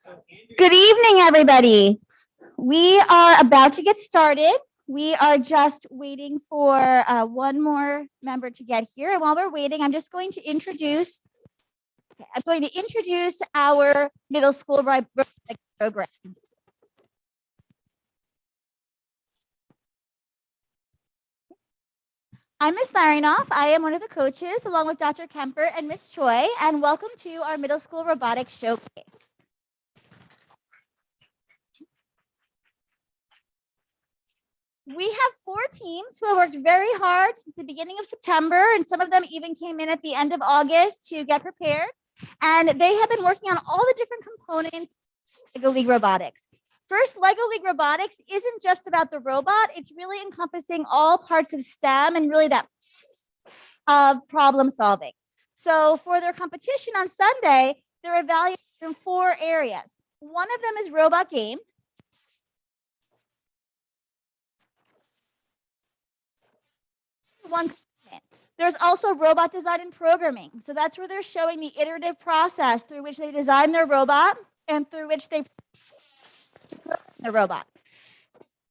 Good evening, everybody. We are about to get started. We are just waiting for one more member to get here. And while we're waiting, I'm just going to introduce our middle school robotics program. I'm Ms. Larinoff. I am one of the coaches along with Dr. Kemper and Ms. Choi, and welcome to our middle school robotics showcase. We have 4 teams who have worked very hard since the beginning of September, and some of them even came in at the end of August to get prepared. And they have been working on all the different components of LEGO League Robotics. First, LEGO League Robotics isn't just about the robot, it's really encompassing all parts of STEM and really that of problem solving. So for their competition on Sunday, they're evaluated in 4 areas. One of them is robot game. One component. There's also robot design and programming. So that's where they're showing the iterative process through which they design their robot and through which they program the robot.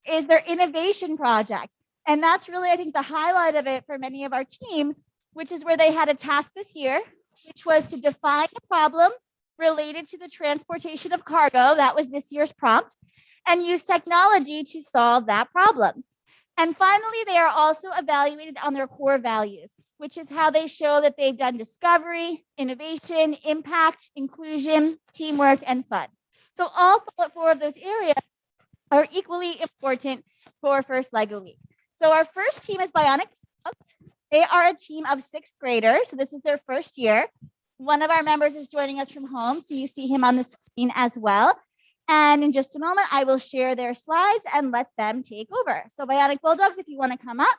Is their innovation project. And that's really, I think, the highlight of it for many of our teams, which is where they had a task this year, which was to define a problem related to the transportation of cargo. That was this year's prompt, and use technology to solve that problem. And finally, they are also evaluated on their core values, which is how they show that they've done discovery, innovation, impact, inclusion, teamwork, and fun. So all 4 of those areas are equally important for First LEGO League. So our first team is Bionic Dogs. They are a team of 6th graders. So this is their first year. One of our members is joining us from home, so you see him on the screen as well. And in just a moment, I will share their slides and let them take over. So Bionic Bulldogs, if you want to come up.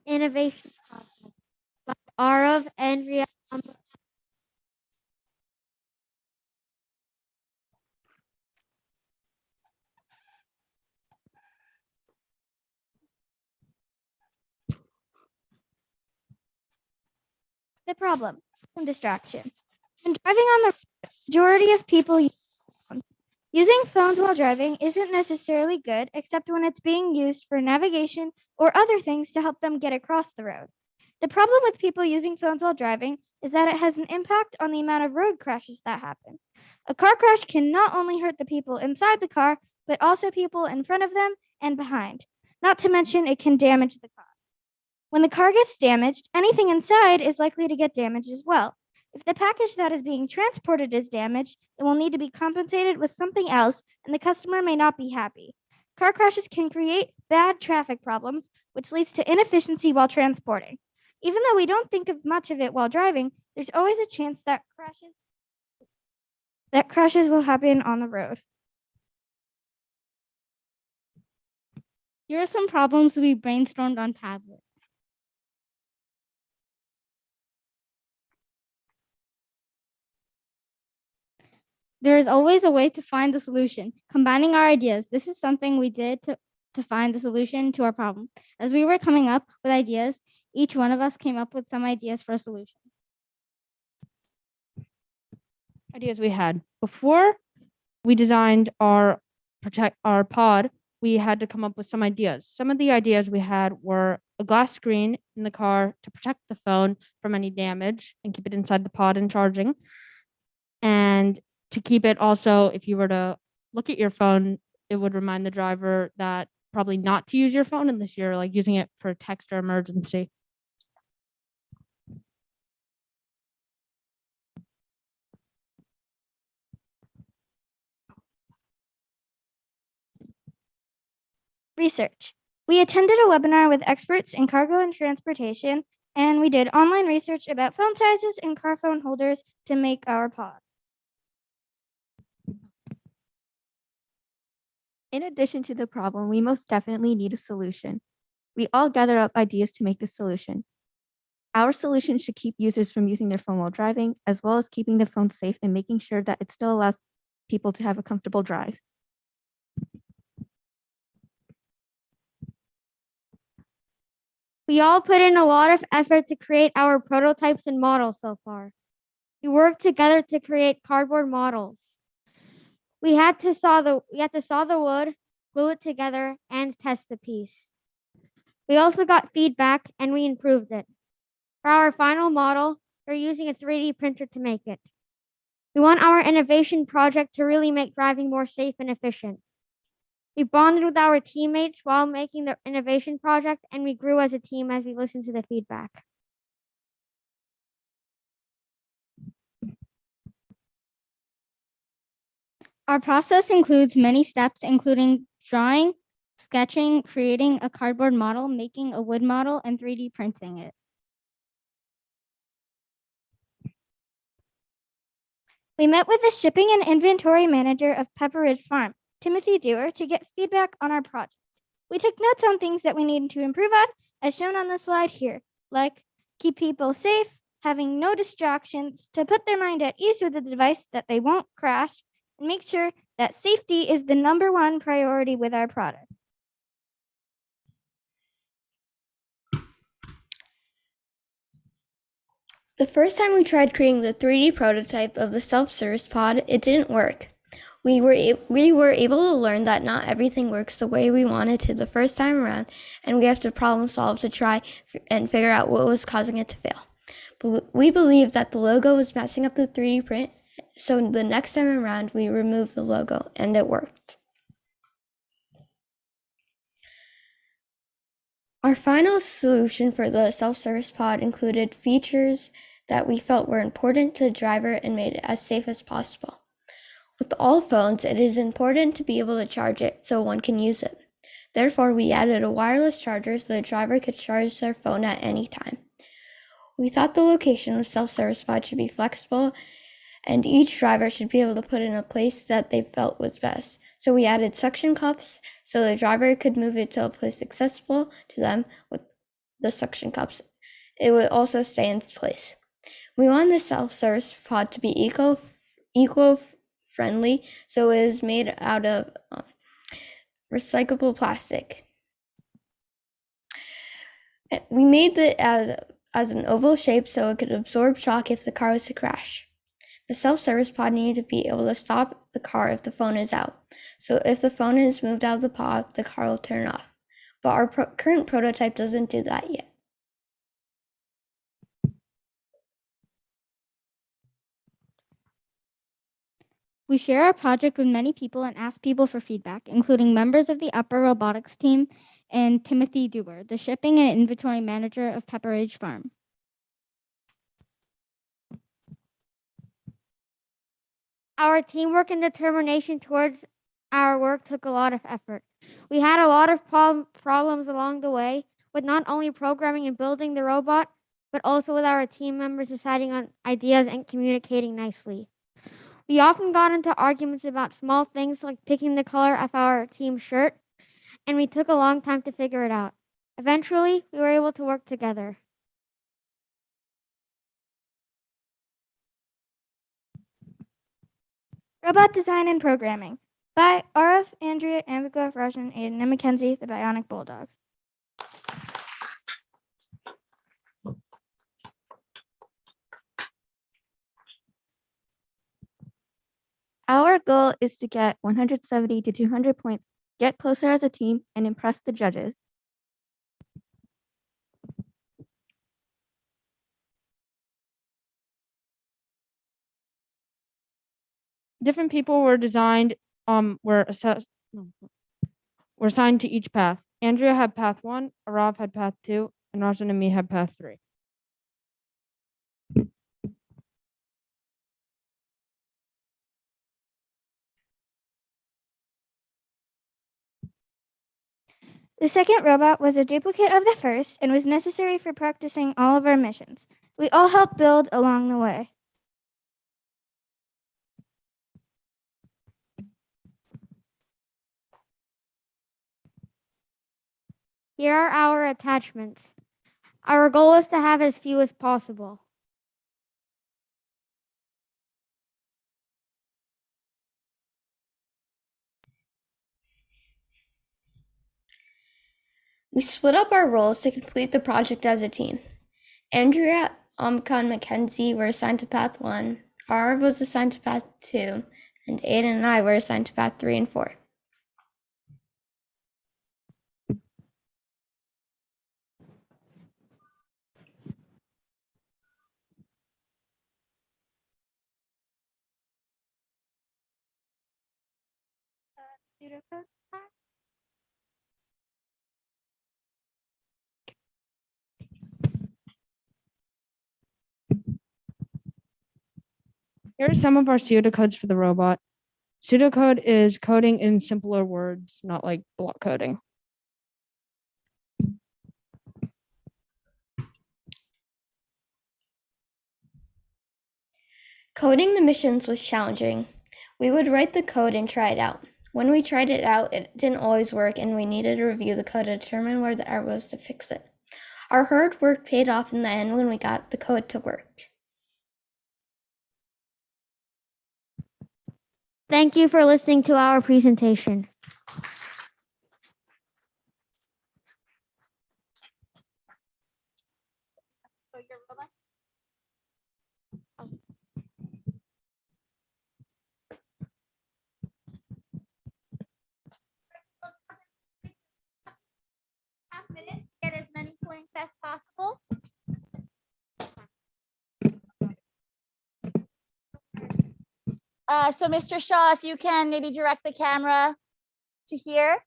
Innovation by Arav and Riyad. The problem from distraction. When driving on the road, majority of people use phones. Using phones while driving isn't necessarily good, except when it's being used for navigation or other things to help them get across the road. The problem with people using phones while driving is that it has an impact on the amount of road crashes that happen. A car crash can not only hurt the people inside the car, but also people in front of them and behind. Not to mention, it can damage the car. When the car gets damaged, anything inside is likely to get damaged as well. If the package that is being transported is damaged, it will need to be compensated with something else, and the customer may not be happy. Car crashes can create bad traffic problems, which leads to inefficiency while transporting. Even though we don't think of much of it while driving, there's always a chance that crashes will happen on the road. Here are some problems we brainstormed on Padlet. There is always a way to find the solution. Combining our ideas. This is something we did to find the solution to our problem. As we were coming up with ideas, each one of us came up with some ideas for a solution. Ideas we had before we designed our pod, we had to come up with some ideas. Some of the ideas we had were a glass screen in the car to protect the phone from any damage and keep it inside the pod and charging. And to keep it also, if you were to look at your phone, it would remind the driver that probably not to use your phone unless you're like using it for text or emergency. Research. We attended a webinar with experts in cargo and transportation, and we did online research about phone sizes and car phone holders to make our pod. In addition to the problem, we most definitely need a solution. We all gather up ideas to make the solution. Our solution should keep users from using their phone while driving, as well as keeping the phone safe and making sure that it still allows people to have a comfortable drive. We all put in a lot of effort to create our prototypes and models so far. We worked together to create cardboard models. We had to saw the wood, glue it together, and test the piece. We also got feedback and we improved it. For our final model, we're using a 3D printer to make it. We want our innovation project to really make driving more safe and efficient. We bonded with our teammates while making the innovation project, and we grew as a team as we listened to the feedback. Our process includes many steps, including drawing, sketching, creating a cardboard model, making a wood model, and 3D printing it. We met with the shipping and inventory manager of Pepper Ridge Farm, Timothy Dewar, to get feedback on our project. We took notes on things that we needed to improve on, as shown on the slide here, like keep people safe, having no distractions, to put their mind at ease with the device that they won't crash, and make sure that safety is the #1 priority with our product. The first time we tried creating the 3D prototype of the self-service pod, it didn't work. We were able to learn that not everything works the way we wanted to the first time around, and we have to problem solve to try and figure out what was causing it to fail. But we believe that the logo was messing up the 3D print, so the next time around we removed the logo, and it worked. Our final solution for the self-service pod included features that we felt were important to the driver and made it as safe as possible. With all phones, it is important to be able to charge it so one can use it. Therefore, we added a wireless charger so the driver could charge their phone at any time. We thought the location of self-service pod should be flexible and each driver should be able to put it in a place that they felt was best. So we added suction cups so the driver could move it to a place accessible to them with the suction cups. It would also stay in place. We want the self-service pod to be eco-friendly, so it is made out of recyclable plastic. We made it as an oval shape so it could absorb shock if the car was to crash. The self-service pod needed to be able to stop the car if the phone is out. So if the phone is moved out of the pod, the car will turn off. But our current prototype doesn't do that yet. We share our project with many people and ask people for feedback, including members of the Upper Robotics team and Timothy Dewar, the shipping and inventory manager of Pepper Ridge Farm. Our teamwork and determination towards our work took a lot of effort. We had a lot of problems along the way with not only programming and building the robot, but also with our team members deciding on ideas and communicating nicely. We often got into arguments about small things like picking the color of our team shirt, and we took a long time to figure it out. Eventually, we were able to work together. Robot Design and Programming by Arif, Andrea, Amika, Rajan, Aiden, and Mackenzie, the Bionic Bulldogs. Our goal is to get 170 to 200 points, get closer as a team, and impress the judges. Different people were designed, were assigned to each path. Andrea had path 1, Arav had path 2, and Rajan and me had path 3. The second robot was a duplicate of the first and was necessary for practicing all of our missions. We all helped build along the way. Here are our attachments. Our goal is to have as few as possible. We split up our roles to complete the project as a team. Andrea, Amka, and Mackenzie were assigned to Path 1, Arv was assigned to Path 2, and Aiden and I were assigned to Path 3 and 4. Here are some of our pseudocodes for the robot. Pseudocode is coding in simpler words, not like block coding. Coding the missions was challenging. We would write the code and try it out. When we tried it out, it didn't always work, and we needed to review the code to determine where the error was to fix it. Our hard work paid off in the end when we got the code to work. Thank you for listening to our presentation. Minutes to get as many points as possible. So Mr. Shaw, if you can maybe direct the camera to here.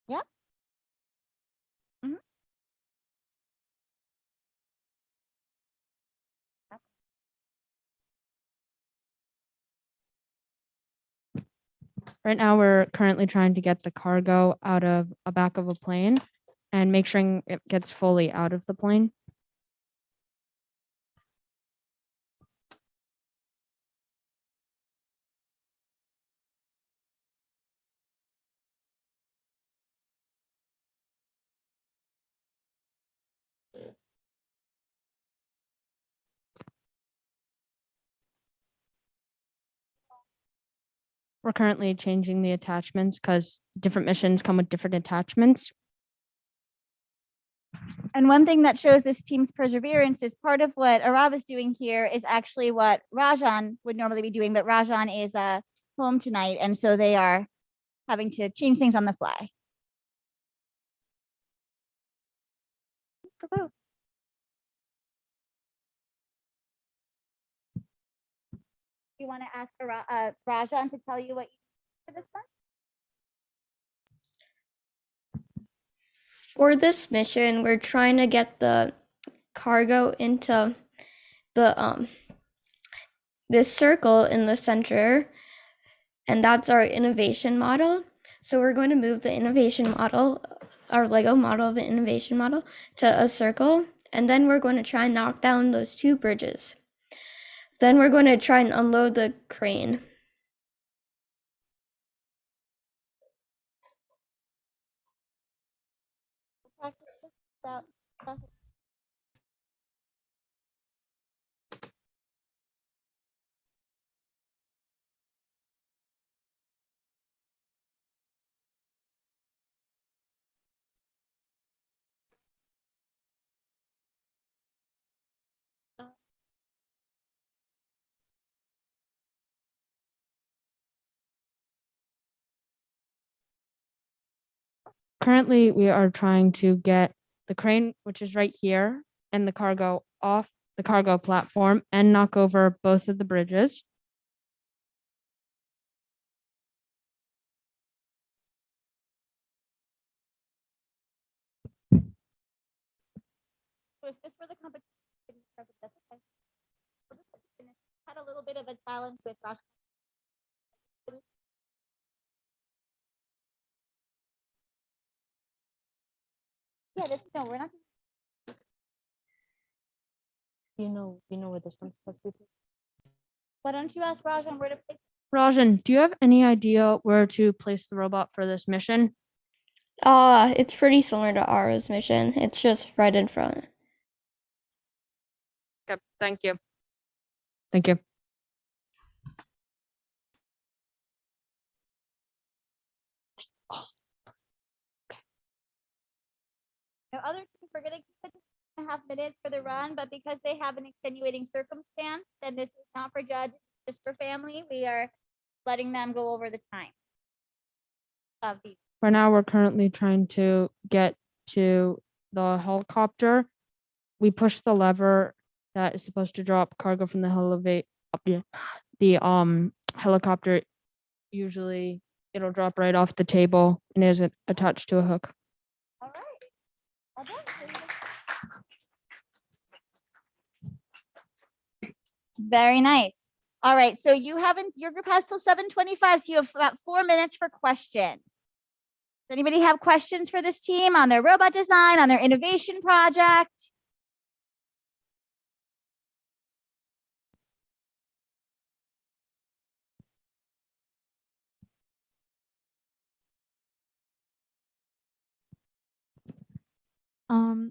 Yeah. Mhm. Right now, we're currently trying to get the cargo out of a back of a plane and make sure it gets fully out of the plane. We're currently changing the attachments because different missions come with different attachments. And one thing that shows this team's perseverance is part of what Arav is doing here is actually what Rajan would normally be doing, but Rajan is home tonight, and so they are having to change things on the fly. You want to ask Rajan to tell you what you for this one? For this mission, we're trying to get the cargo into the this circle in the center, and that's our innovation model. So we're going to move the innovation model, our Lego model of an innovation model, to a circle, and then we're going to try and knock down those 2 bridges. Then we're going to try and unload the crane. Currently, we are trying to get the crane, which is right here, and the cargo off the cargo platform and knock over both of the bridges. So if this were the competition, that's okay. Had a little bit of a challenge with Rosh. Yeah, no, we're not. You know where this one's supposed to be. Why don't you ask Rajan where to place? Rajan, do you have any idea where to place the robot for this mission? It's pretty similar to Ara's mission. It's just right in front. Okay, thank you. Thank you. Now, other teams, we're going to keep it 2.5 minutes for the run, but because they have an extenuating circumstance, then this is not for judge, just for family. We are letting them go over the time of the. For now, we're currently trying to get to the helicopter. We push the lever that is supposed to drop cargo from the helicopter. Usually, it'll drop right off the table and isn't attached to a hook. All right. Well done. Very nice. All right. So your group has till 7:25. So you have about 4 minutes for questions. Does anybody have questions for this team on their robot design, on their innovation project?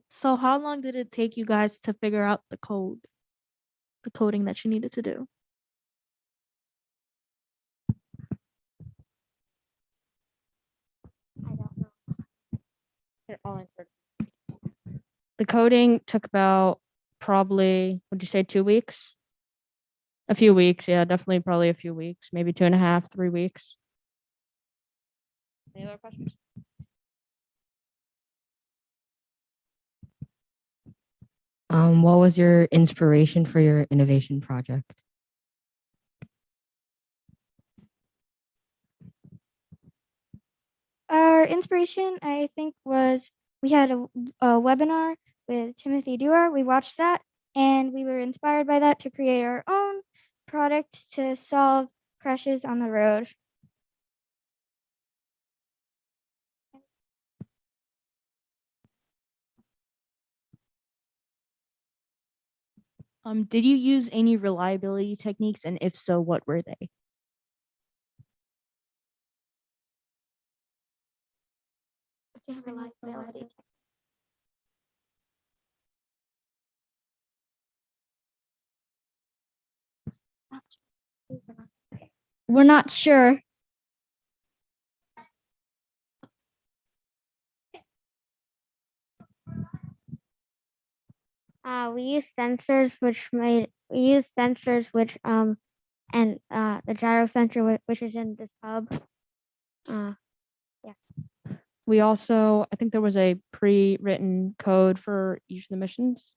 So how long did it take you guys to figure out the coding that you needed to do? I don't know. I'll answer. The coding took about probably, would you say 2 weeks? A few weeks, yeah, definitely probably a few weeks, maybe 2.5, 3 weeks. Any other questions? What was your inspiration for your innovation project? Our inspiration, I think, was we had a webinar with Timothy Dewar. We watched that and we were inspired by that to create our own product to solve crashes on the road. Did you use any reliability techniques, and if so, what were they? Reliability. We're not sure. We use sensors and the gyro sensor which is in this hub. We also, I think there was a pre-written code for each of the missions.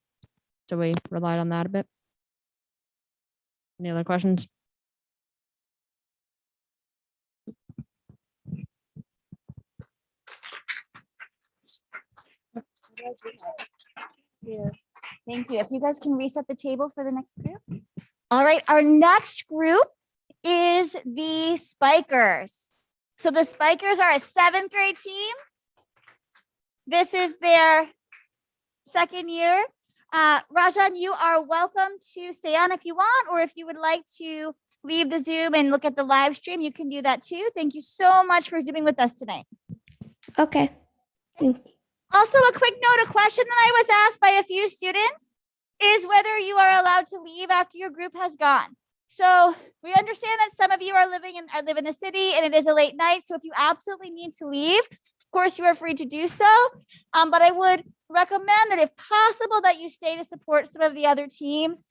So we relied on that a bit. Any other questions? Thank you. If you guys can reset the table for the next group. All right, our next group is the Spikers. So the Spikers are a 7th grade team. This is their second year. Rajan, you are welcome to stay on if you want, or if you would like to leave the Zoom and look at the live stream, you can do that too. Thank you so much for Zooming with us tonight. Okay. Also, a quick note, a question that I was asked by a few students is whether you are allowed to leave after your group has gone. So we understand that some of you live in the city and it is a late night. So if you absolutely need to leave, of course you are free to do so. But I would recommend that if possible that you stay to support some of the other teams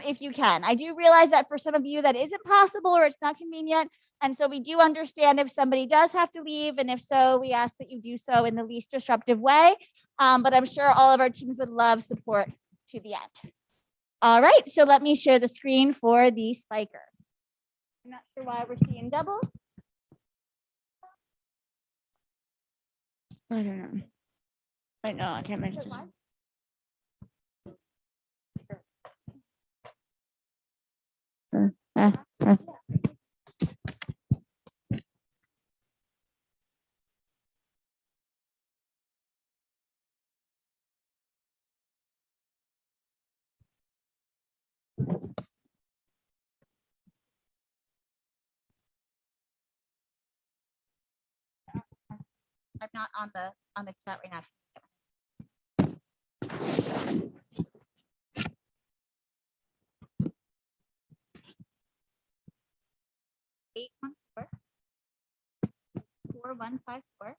if you can. I do realize that for some of you that isn't possible or it's not convenient. And so we do understand if somebody does have to leave. And if so, we ask that you do so in the least disruptive way. But I'm sure all of our teams would love support to the end. All right, so let me share the screen for the Spikers. I'm not sure why we're seeing double. I don't know. I know, I can't mention. I'm not on the chat right now. 814-4154.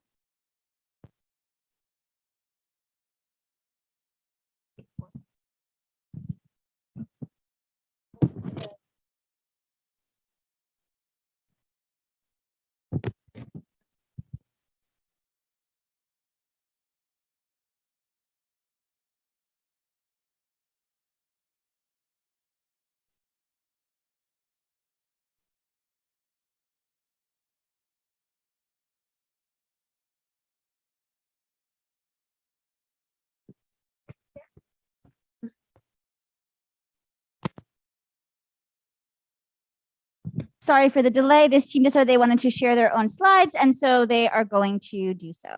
Sorry for the delay. This team decided they wanted to share their own slides, and so they are going to do so.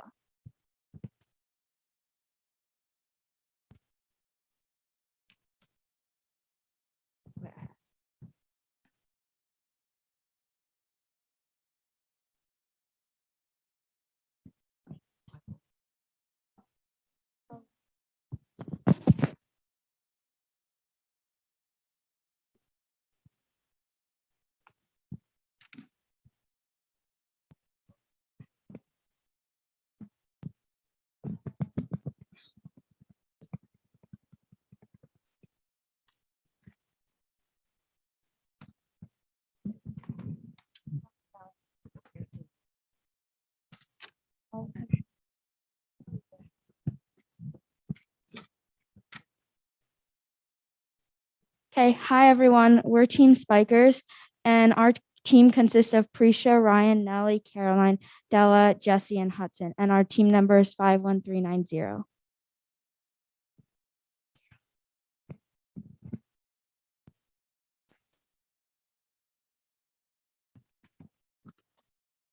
Okay, hi everyone. We're Team Spikers, and our team consists of Prisha, Ryan, Nellie, Caroline, Della, Jesse, and Hudson. And our team number is 51390.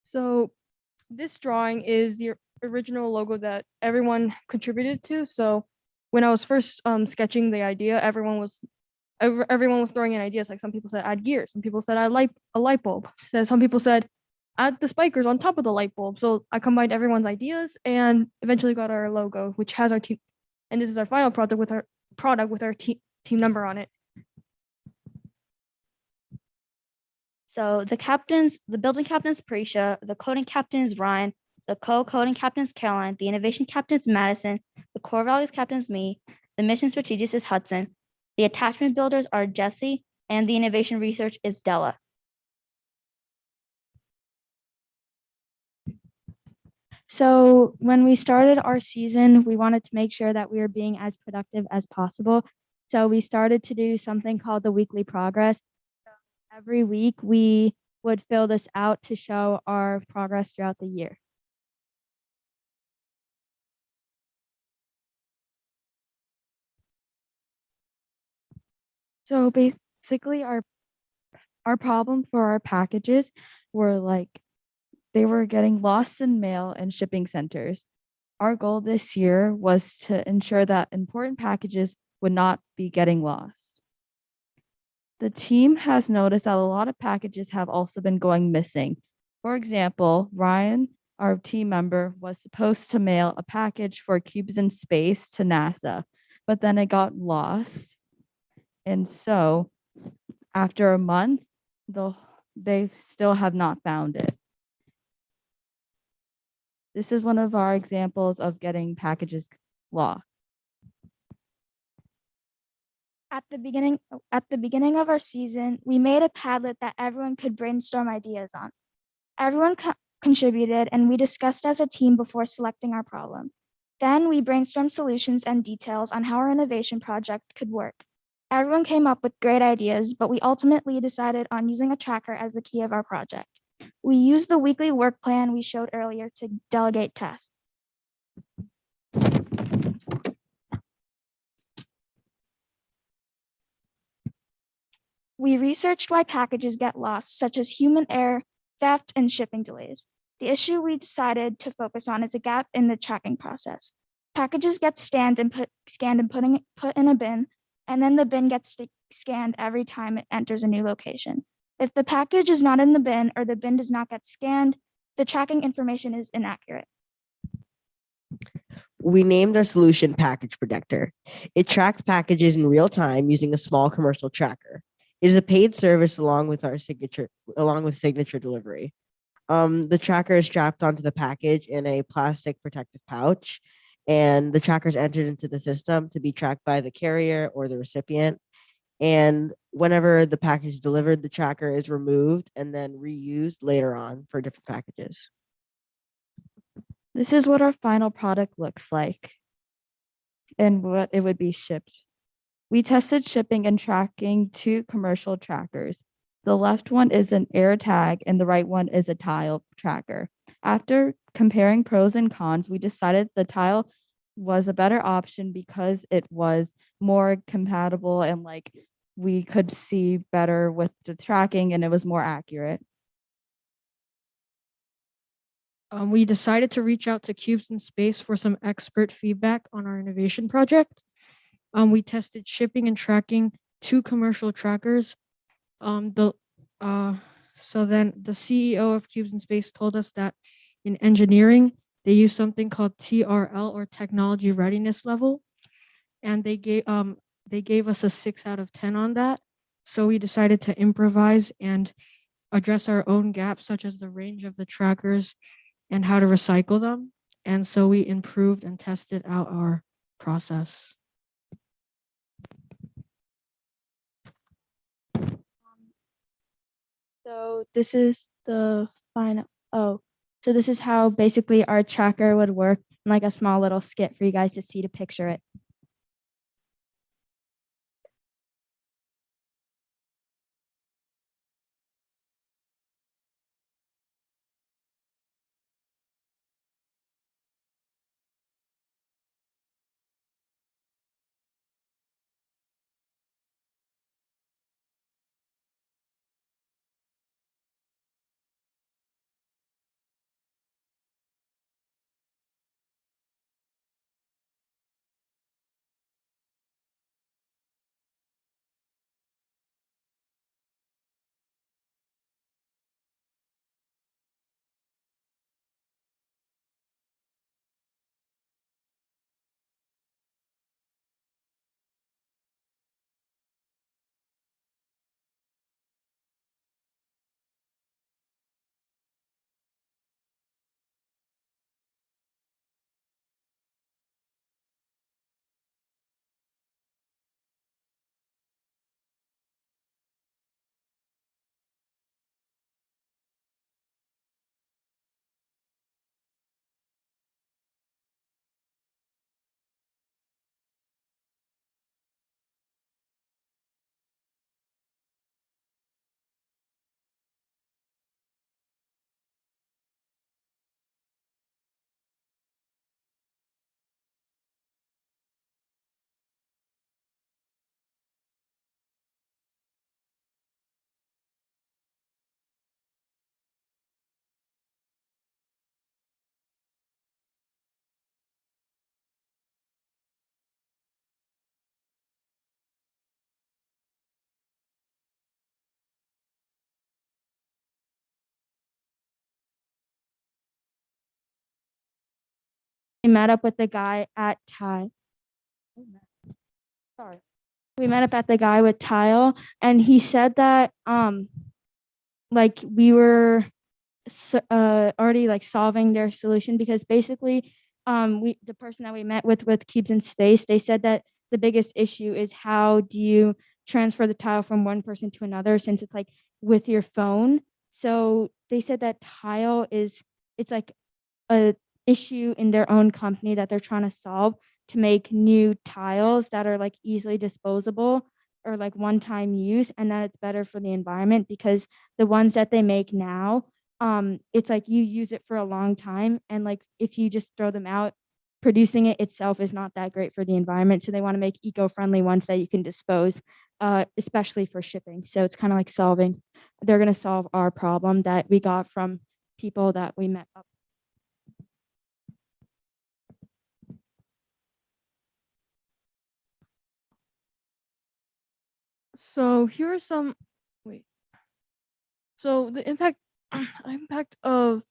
So this drawing is the original logo that everyone contributed to. So when I was first sketching the idea, everyone was throwing in ideas. Like some people said add gears, some people said add a light bulb. Some people said add the spikers on top of the light bulb. So I combined everyone's ideas and eventually got our logo, which has our team. And this is our final product with our team number on it. So the building captain is Prisha, the coding captain is Ryan, the co-coding captain is Caroline, the innovation captain is Madison, the core values captain is me, the mission strategist is Hudson, the attachment builders are Jesse, and the innovation research is Della. So when we started our season, we wanted to make sure that we were being as productive as possible. So we started to do something called the weekly progress. Every week we would fill this out to show our progress throughout the year. So basically our problem for our packages were like they were getting lost in mail and shipping centers. Our goal this year was to ensure that important packages would not be getting lost. The team has noticed that a lot of packages have also been going missing. For example, Ryan, our team member, was supposed to mail a package for Cubes in Space to NASA, but then it got lost. And so after a month, they still have not found it. This is one of our examples of getting packages lost. At the beginning of our season, we made a Padlet that everyone could brainstorm ideas on. Everyone contributed, and we discussed as a team before selecting our problem. Then we brainstormed solutions and details on how our innovation project could work. Everyone came up with great ideas, but we ultimately decided on using a tracker as the key of our project. We used the weekly work plan we showed earlier to delegate tasks. We researched why packages get lost, such as human error, theft, and shipping delays. The issue we decided to focus on is a gap in the tracking process. Packages get scanned and put in a bin, and then the bin gets scanned every time it enters a new location. If the package is not in the bin or the bin does not get scanned, the tracking information is inaccurate. We named our solution Package Protector. It tracks packages in real time using a small commercial tracker. It is a paid service along with signature delivery. The tracker is strapped onto the package in a plastic protective pouch, and the tracker is entered into the system to be tracked by the carrier or the recipient. And whenever the package is delivered, the tracker is removed and then reused later on for different packages. This is what our final product looks like and what it would be shipped. We tested shipping and tracking 2 commercial trackers. The left one is an air tag and the right one is a tile tracker. After comparing pros and cons, we decided the tile was a better option because it was more compatible and like we could see better with the tracking and it was more accurate. We decided to reach out to Cubes in Space for some expert feedback on our innovation project. We tested shipping and tracking 2 commercial trackers. So then the CEO of Cubes in Space told us that in engineering, they use something called TRL or technology readiness level. And they gave us a 6 out of 10 on that. So we decided to improvise and address our own gaps, such as the range of the trackers and how to recycle them. And so we improved and tested out our process. So this is the final. Oh, so this is how basically our tracker would work, and like a small little skit for you guys to see to picture it. We met up with the guy at Tile. Sorry. We met up at the guy with Tile, and he said that like we were already like solving their solution, because basically the person that we met with Cubes in Space, they said that the biggest issue is how do you transfer the tile from one person to another, since it's like with your phone. So they said that tile is, it's like a issue in their own company that they're trying to solve, to make new tiles that are like easily disposable or like one-time use, and that it's better for the environment, because the ones that they make now, it's like you use it for a long time, and like if you just throw them out, producing it itself is not that great for the environment. So they want to make eco-friendly ones that you can dispose, especially for shipping. So it's kind of like they're going to solve our problem that we got from people that we met up. So here are some. Wait. So the impact of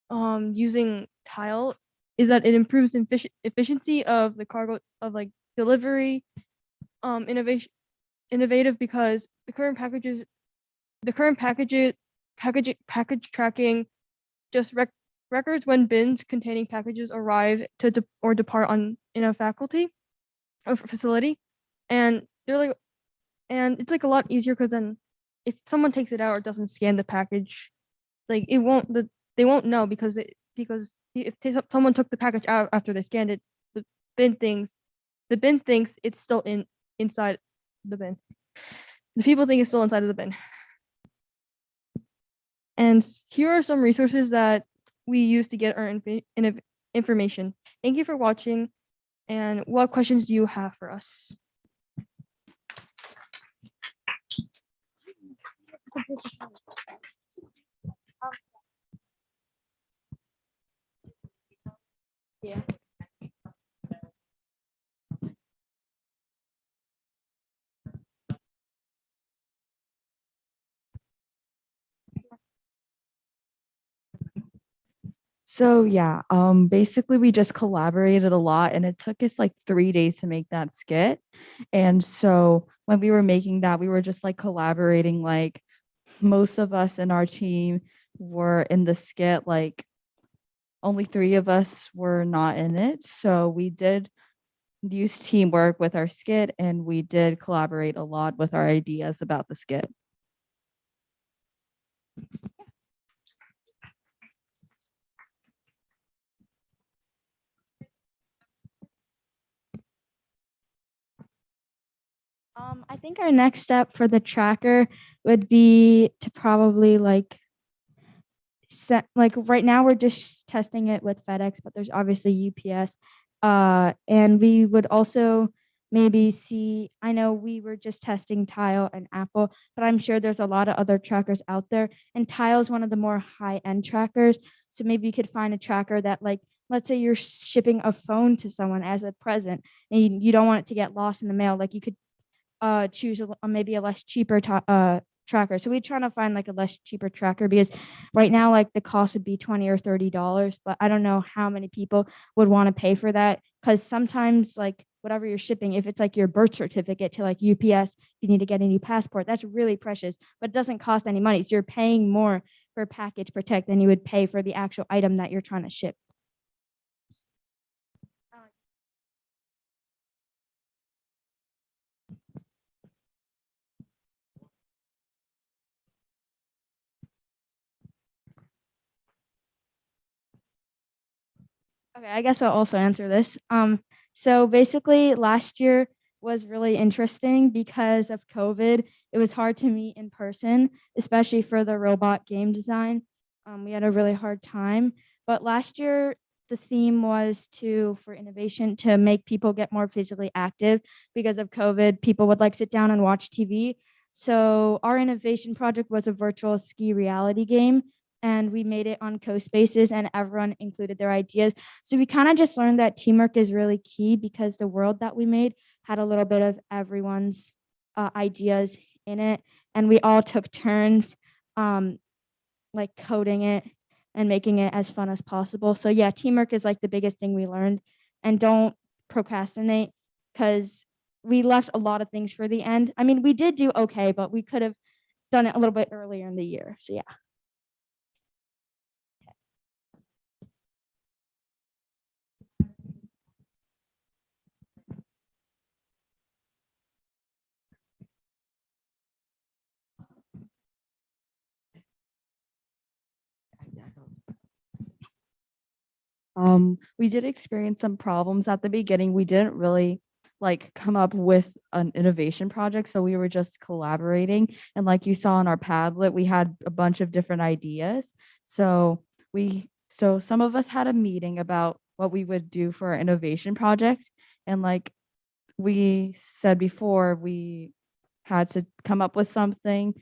using tile is that it improves efficiency of the cargo of like delivery. Innovative because the current package tracking just records when bins containing packages arrive or depart on in a faculty or facility, and they're like, and it's like a lot easier because then if someone takes it out or doesn't scan the package, like they won't know because if someone took the package out after they scanned it, the bin thinks it's still inside the bin. The people think it's still inside of the bin. And here are some resources that we use to get our information. Thank you for watching. And what questions do you have for us? Yeah. So yeah, basically we just collaborated a lot and it took us like 3 days to make that skit. And so when we were making that, we were just like collaborating, like most of us in our team were in the skit, like only 3 of us were not in it. So we did use teamwork with our skit and we did collaborate a lot with our ideas about the skit. I think our next step for the tracker would be to probably like set, like right now we're just testing it with FedEx, but there's obviously UPS. And we would also maybe see, I know we were just testing Tile and Apple, but I'm sure there's a lot of other trackers out there. And Tile is one of the more high-end trackers. So maybe you could find a tracker that, like, let's say you're shipping a phone to someone as a present and you don't want it to get lost in the mail. Like you could choose maybe a less cheaper tracker. So we're trying to find like a less cheaper tracker because right now like the cost would be $20 or $30, but I don't know how many people would want to pay for that because sometimes like whatever you're shipping, if it's like your birth certificate to like UPS, you need to get a new passport. That's really precious, but it doesn't cost any money. So you're paying more for package protect than you would pay for the actual item that you're trying to ship. Okay, I guess I'll also answer this. So basically last year was really interesting because of COVID. It was hard to meet in person, especially for the robot game design. We had a really hard time. But last year, the theme was for innovation to make people get more physically active because of COVID. People would like sit down and watch TV. So our innovation project was a virtual ski reality game and we made it on CoSpaces and everyone included their ideas. So we kind of just learned that teamwork is really key because the world that we made had a little bit of everyone's ideas in it. And we all took turns like coding it and making it as fun as possible. So yeah, teamwork is like the biggest thing we learned. And don't procrastinate because we left a lot of things for the end. I mean, we did do okay, but we could have done it a little bit earlier in the year. So yeah. We did experience some problems at the beginning. We didn't really like come up with an innovation project, so we were just collaborating. And like you saw in our Padlet, we had a bunch of different ideas. So some of us had a meeting about what we would do for our innovation project. And like we said before, we had to come up with something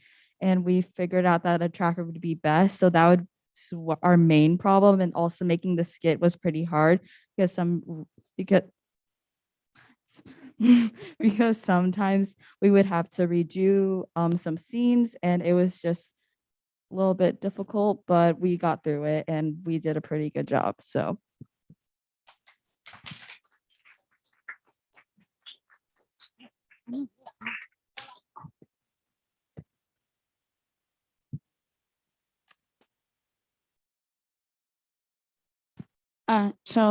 and we figured out that a tracker would be best. So that would our main problem, and also making the skit was pretty hard because because sometimes we would have to redo some scenes and it was just a little bit difficult, but we got through it and we did a pretty good job. So Wait. So,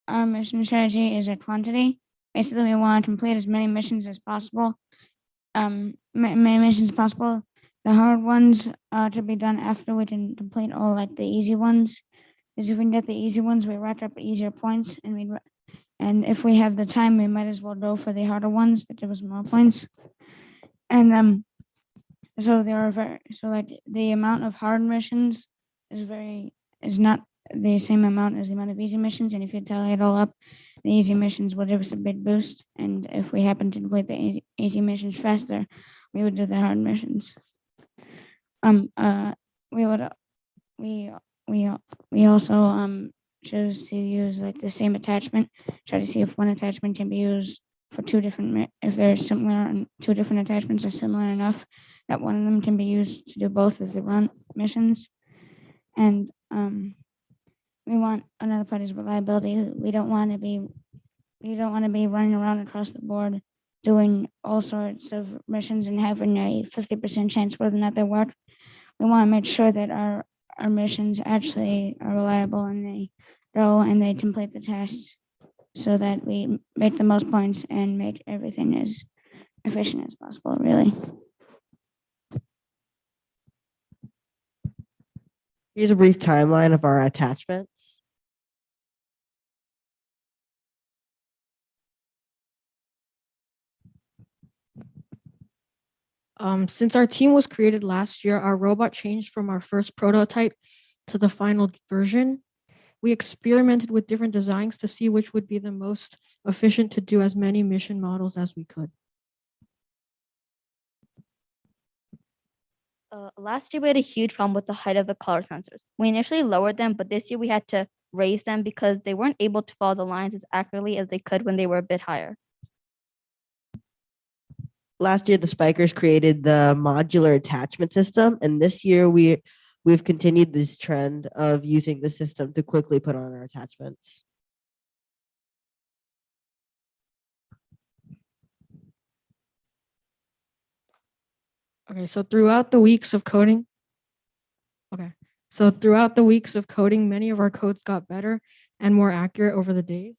our mission strategy is a quantity. Basically, we want to complete as many missions as possible. Many missions as possible. The hard ones to be done after we can complete all like the easy ones. Because if we can get the easy ones, we rack up easier points, and if we have the time, we might as well go for the harder ones that give us more points. And so there are like the amount of hard missions is not the same amount as the amount of easy missions, and if you tally it all up, the easy missions will give us a big boost, and if we happen to complete the easy missions faster, we would do the hard missions. We would we also chose to use like the same attachment, try to see if one attachment can be used for two different, if they're similar and two different attachments are similar enough that one of them can be used to do both of the run missions. And we want, another part is reliability. We don't want to be running around across the board doing all sorts of missions and having a 50% chance whether or not they work. We want to make sure that our missions actually are reliable and they go and they complete the tasks so that we make the most points and make everything as efficient as possible, really. Here's a brief timeline of our attachments. Since our team was created last year, our robot changed from our first prototype to the final version. We experimented with different designs to see which would be the most efficient to do as many mission models as we could. Last year, we had a huge problem with the height of the color sensors. We initially lowered them, but this year we had to raise them because they weren't able to follow the lines as accurately as they could when they were a bit higher. Last year, the Spikers created the modular attachment system, and this year we've continued this trend of using the system to quickly put on our attachments. Okay, so throughout the weeks of coding, many of our codes got better and more accurate over the days.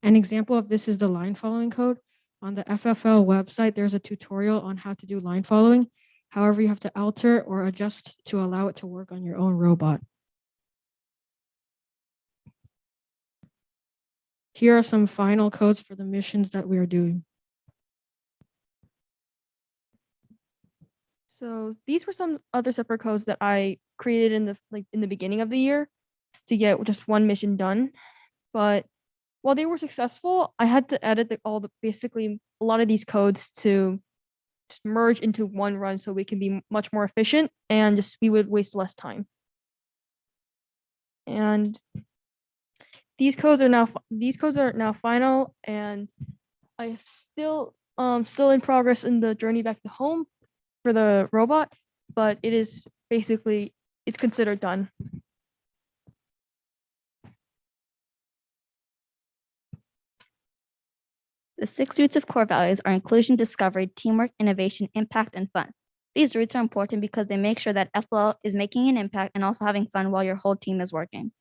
An example of this is the line following code. On the FFL website, there's a tutorial on how to do line following. However, you have to alter or adjust to allow it to work on your own robot. Here are some final codes for the missions that we are doing. So these were some other separate codes that I created in the beginning of the year to get just one mission done. But while they were successful, I had to edit basically a lot of these codes to just merge into one run so we can be much more efficient and we would waste less time. And these codes are now final, and I'm still in progress in the journey back to home for the robot, but it is basically, it's considered done. The 6 roots of core values are inclusion, discovery, teamwork, innovation, impact, and fun. These roots are important because they make sure that FLL is making an impact and also having fun while your whole team is working.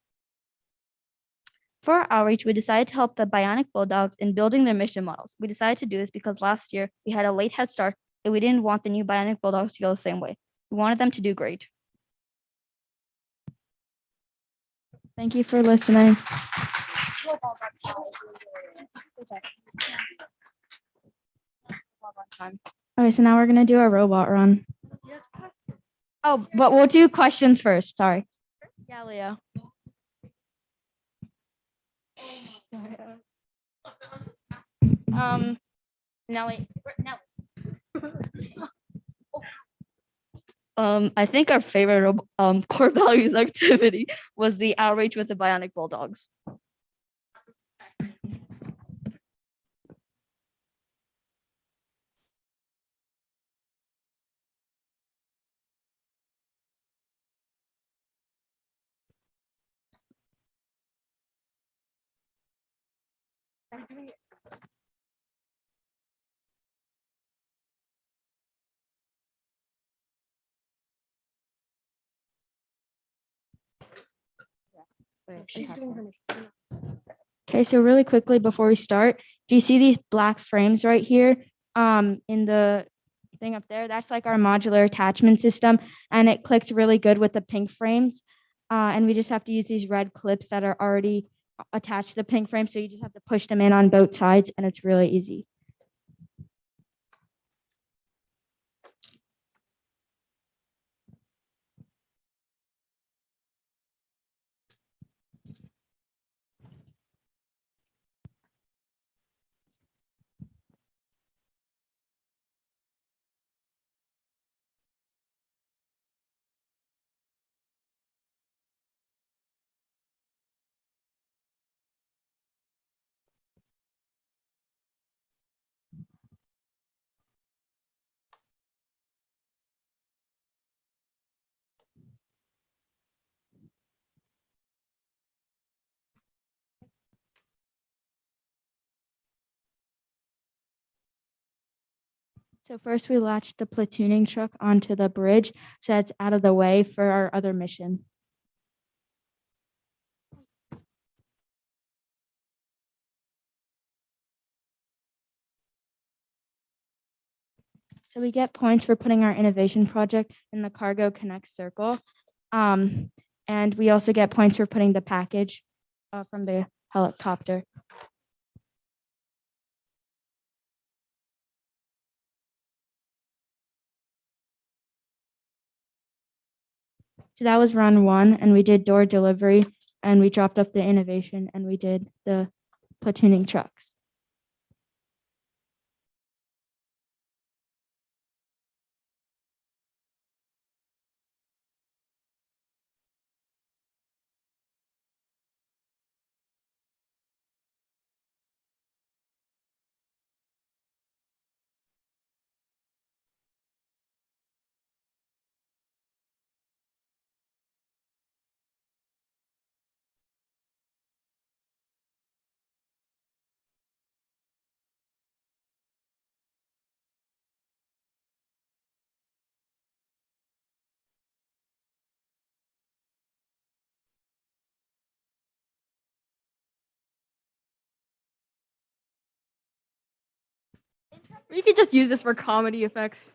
For our outreach, we decided to help the Bionic Bulldogs in building their mission models. We decided to do this because last year we had a late head start and we didn't want the new Bionic Bulldogs to go the same way. We wanted them to do great. Thank you for listening. Okay, so now we're gonna do our robot run. Oh, but we'll do questions first. Sorry. Yeah, Leo. Nelly. I think our favorite core values activity was the outreach with the Bionic Bulldogs. Okay, so really quickly before we start, do you see these black frames right here in the thing up there? That's like our modular attachment system, and it clicks really good with the pink frames. And we just have to use these red clips that are already attached to the pink frame. So you just have to push them in on both sides, and it's really easy. So first we latched the platooning truck onto the bridge so it's out of the way for our other mission. So we get points for putting our innovation project in the Cargo Connect circle. And we also get points for putting the package from the helicopter. So that was run 1, and we did door delivery, and we dropped off the innovation, and we did the platooning trucks. We could just use this for comedy effects.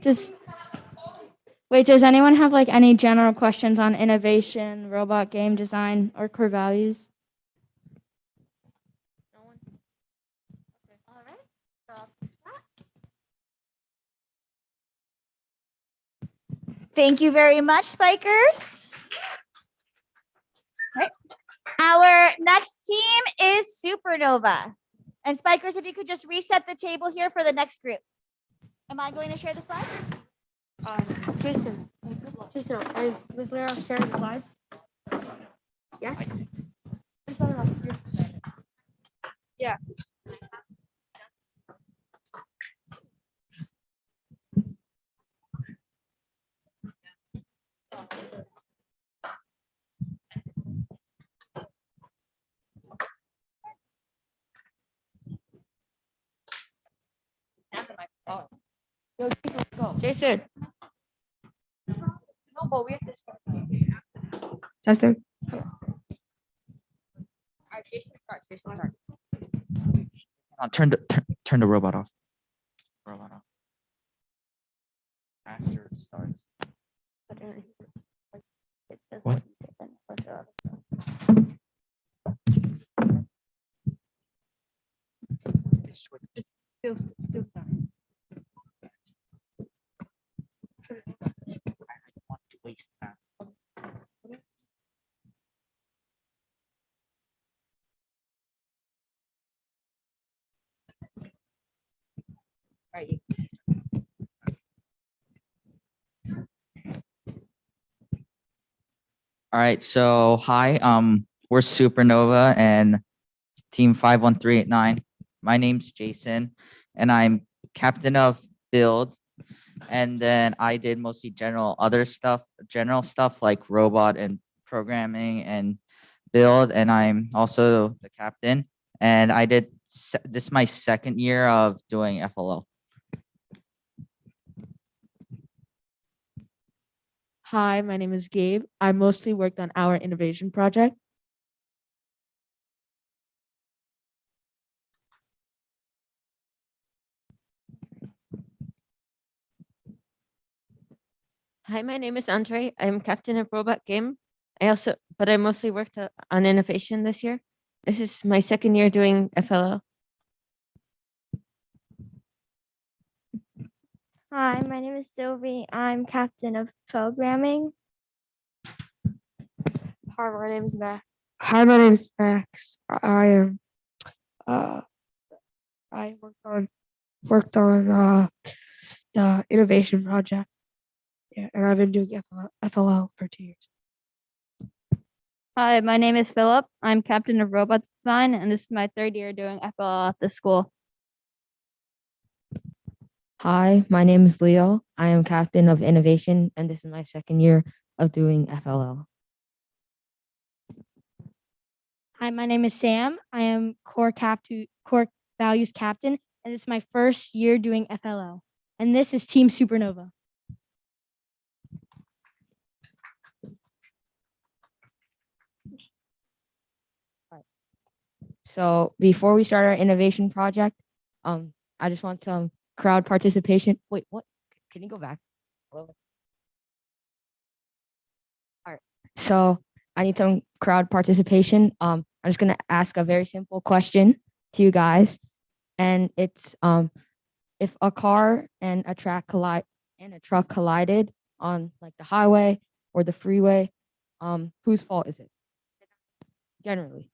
Just wait, does anyone have like any general questions on innovation, robot game design, or core values? Thank you very much, Spikers. Right. Our next team is Supernova. And Spikers, if you could just reset the table here for the next group. Am I going to share the slide? Jason, was Lara sharing the slide? Yeah. Yeah. Go, go. Jason. No, but we have to start. Testing. All right, Jason start. Jason start. Turn the robot off. Robot off. After it starts. What? It's still starting. I don't want to waste that. Right. All right. So hi, we're Supernova and Team 51389. My name's Jason, and I'm captain of build. And then I did mostly general stuff like robot and programming and build. And I'm also the captain. And I did this is my second year of doing FLO. Hi, my name is Gabe. I mostly worked on our innovation project. Hi, my name is Andre. I'm captain of Robot Game. But I mostly worked on innovation this year. This is my second year doing FLO. Hi, my name is Sylvie. I'm captain of programming. Hi, my name is Max. Hi, my name is Max. I am I worked on the innovation project. Yeah, and I've been doing FLL for 2 years. Hi, my name is Philip. I'm captain of Robots Design, and this is my third year doing FLL at the school. Hi, my name is Leo. I am captain of innovation, and this is my second year of doing FLL. Hi, my name is Sam. I am core values captain, and this is my first year doing FLL. And this is Team Supernova. So before we start our innovation project, I just want some crowd participation. Wait, what? Can you go back? All right. So I need some crowd participation. I'm just gonna ask a very simple question to you guys, and it's if a car and a truck collided on like the highway or the freeway, whose fault is it? Generally,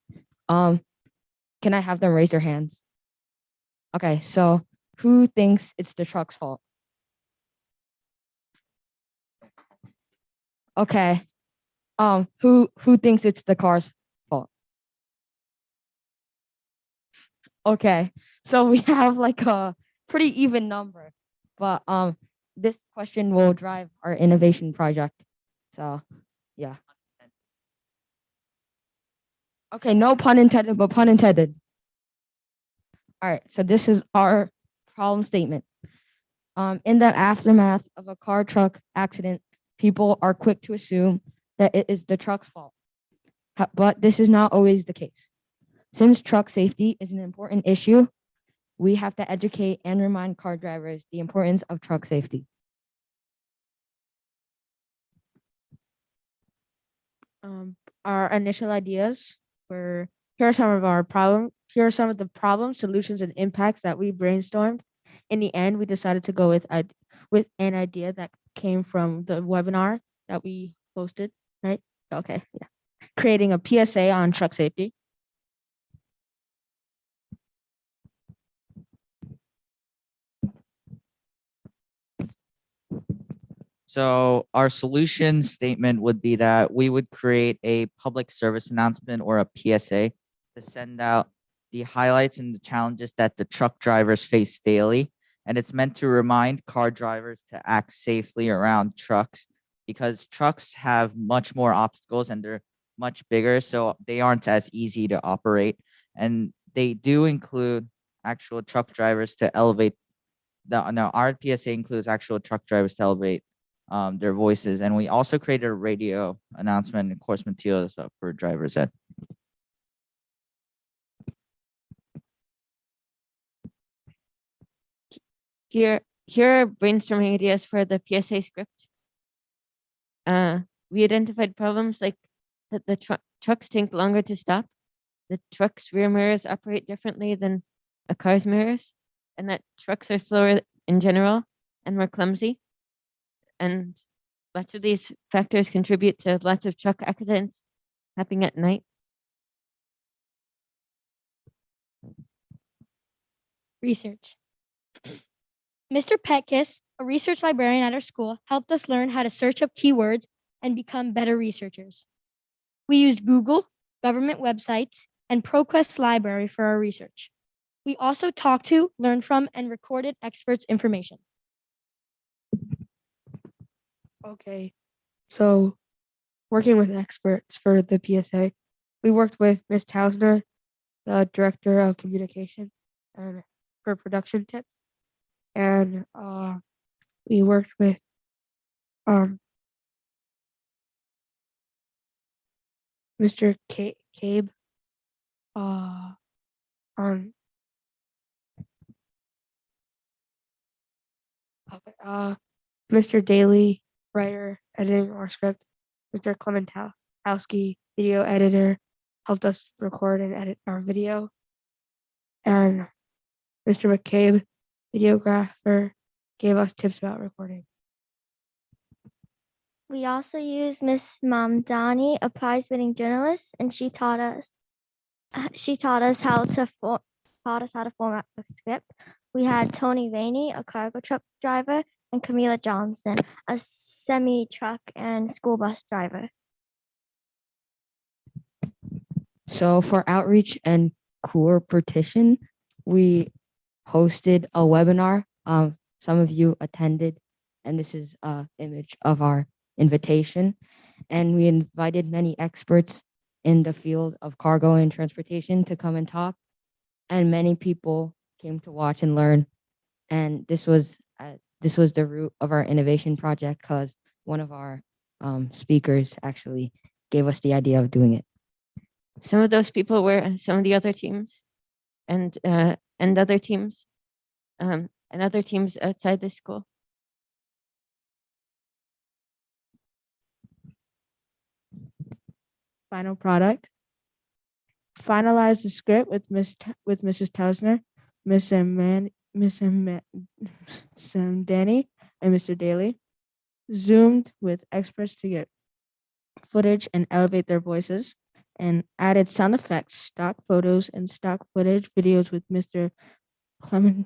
can I have them raise their hands? Okay, so who thinks it's the truck's fault? Okay. Who thinks it's the car's fault? Okay. So we have like a pretty even number, but this question will drive our innovation project. So, yeah. Okay, no pun intended, but pun intended. All right, so this is our problem statement. In the aftermath of a car truck accident, people are quick to assume that it is the truck's fault. But this is not always the case. Since truck safety is an important issue, we have to educate and remind car drivers the importance of truck safety. Our initial ideas were here are some of the problems, solutions, and impacts that we brainstormed. In the end, we decided to go with an idea that came from the webinar that we posted, right? Okay, yeah. Creating a PSA on truck safety. So our solution statement would be that we would create a public service announcement or a PSA to send out the highlights and the challenges that the truck drivers face daily. And it's meant to remind car drivers to act safely around trucks because trucks have much more obstacles and they're much bigger, so they aren't as easy to operate. And they do include actual truck drivers to elevate no, our PSA includes actual truck drivers to elevate their voices, and we also created a radio announcement and course materials for drivers ed. Here are brainstorming ideas for the PSA script. We identified problems like that the trucks take longer to stop, the truck's rear mirrors operate differently than a car's mirrors, and that trucks are slower in general and more clumsy. And lots of these factors contribute to lots of truck accidents happening at night. Research. Mr. Petkiss, a research librarian at our school, helped us learn how to search up keywords and become better researchers. We used Google, government websites, and ProQuest Library for our research. We also talked to, learned from, and recorded experts' information. Okay, so working with experts for the PSA, we worked with Ms. Tausner, the director of communication, and for production tips, and we worked with Mr. Cabe on Mr. Daly, writer, editing our script, Mr. Clementowski, video editor, helped us record and edit our video, and Mr. McCabe, videographer, gave us tips about recording. We also used Miss Mamdani, a prize-winning journalist, and she taught us how to format the script. We had Tony Rainey, a cargo truck driver, and Camila Johnson, a semi-truck and school bus driver. So for outreach and core petition, we hosted a webinar. Some of you attended, and this is an image of our invitation. And we invited many experts in the field of cargo and transportation to come and talk. And many people came to watch and learn. And this was the root of our innovation project because one of our speakers actually gave us the idea of doing it. Some of those people were some of the other teams and other teams and other teams outside the school. Final product. Finalize the script with Mrs. Tausner, Miss Danny, and Mr. Daly. Zoomed with experts to get footage and elevate their voices, and added sound effects, stock photos, and stock footage videos with Mr. Clementowski.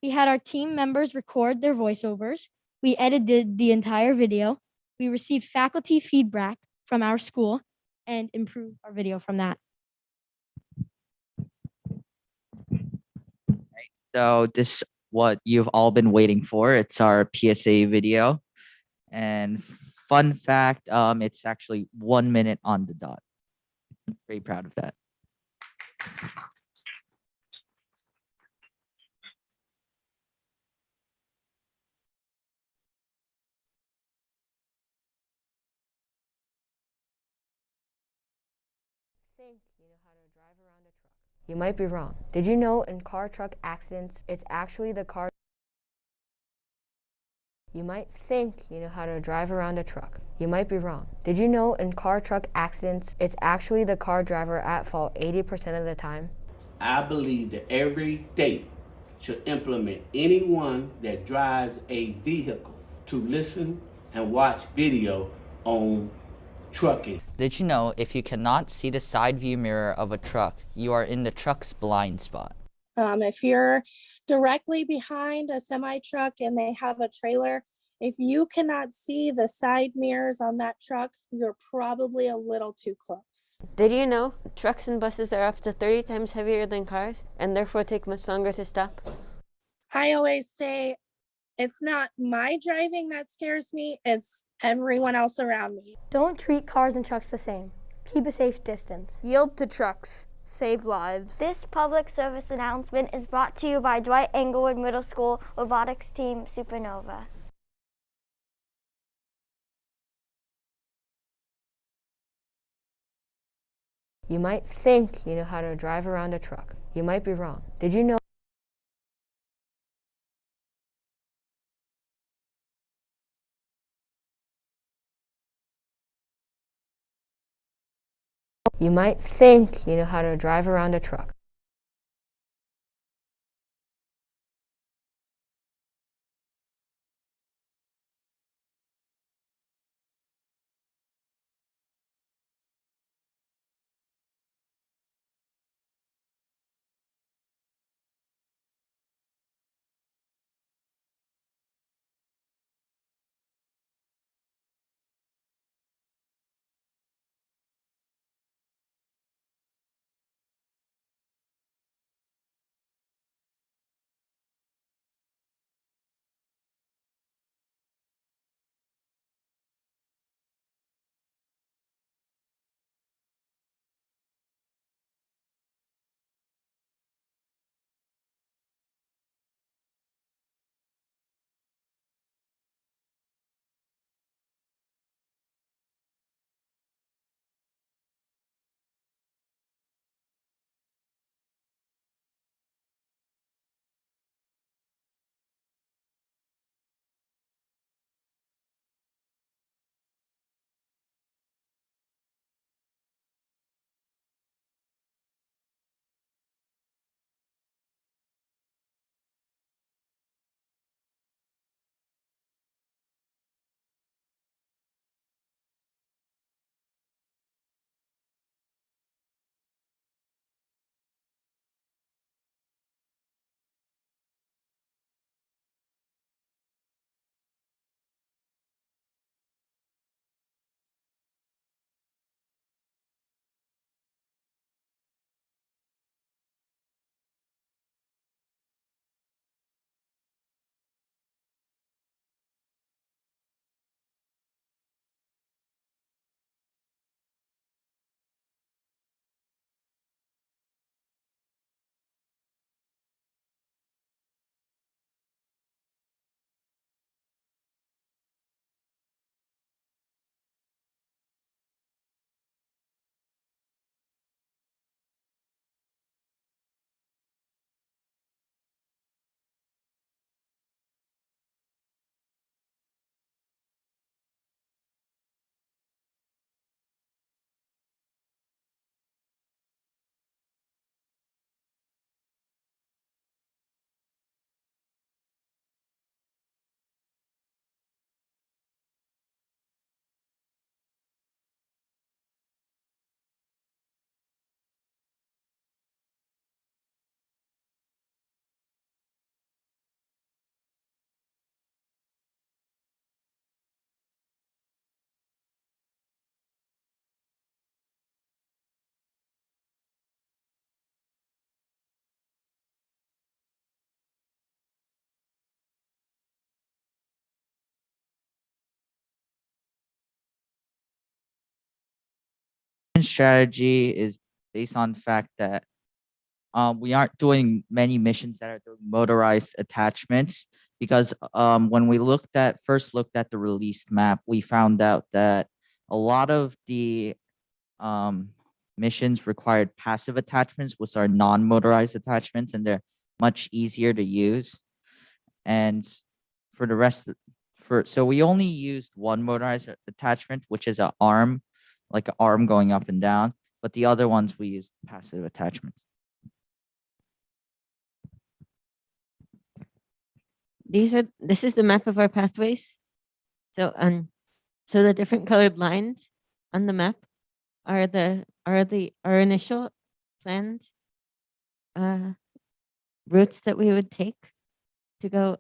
We had our team members record their voiceovers. We edited the entire video. We received faculty feedback from our school and improved our video from that. So this what you've all been waiting for. It's our PSA video. And fun fact, it's actually 1 minute on the dot. Very proud of that. You might be wrong. Did you know in car-truck accidents, it's actually the car... You might think you know how to drive around a truck. You might be wrong. Did you know in car-truck accidents, it's actually the car driver at fault 80% of the time? I believe that every state should implement anyone that drives a vehicle to listen and watch video on trucking. Did you know if you cannot see the side view mirror of a truck, you are in the truck's blind spot? If you're directly behind a semi truck and they have a trailer, if you cannot see the side mirrors on that truck, you're probably a little too close. Did you know trucks and buses are up to 30 times heavier than cars and therefore take much longer to stop? I always say it's not my driving that scares me, it's everyone else around me. Don't treat cars and trucks the same. Keep a safe distance. Yield to trucks. save lives. This public service announcement is brought to you by Dwight Englewood Middle School Robotics Team Supernova. You might think you know how to drive around a truck. You might be wrong. Did you know? You might think you know how to drive around a truck. Strategy is based on the fact that we aren't doing many missions that are doing motorized attachments because when we first looked at the released map, we found out that a lot of the missions required passive attachments, which are non-motorized attachments, and they're much easier to use. And for the rest, so we only used one motorized attachment, which is an arm, like an arm going up and down, but the other ones we used passive attachments. This is the map of our pathways. So so the different colored lines on the map are our initial planned routes that we would take to go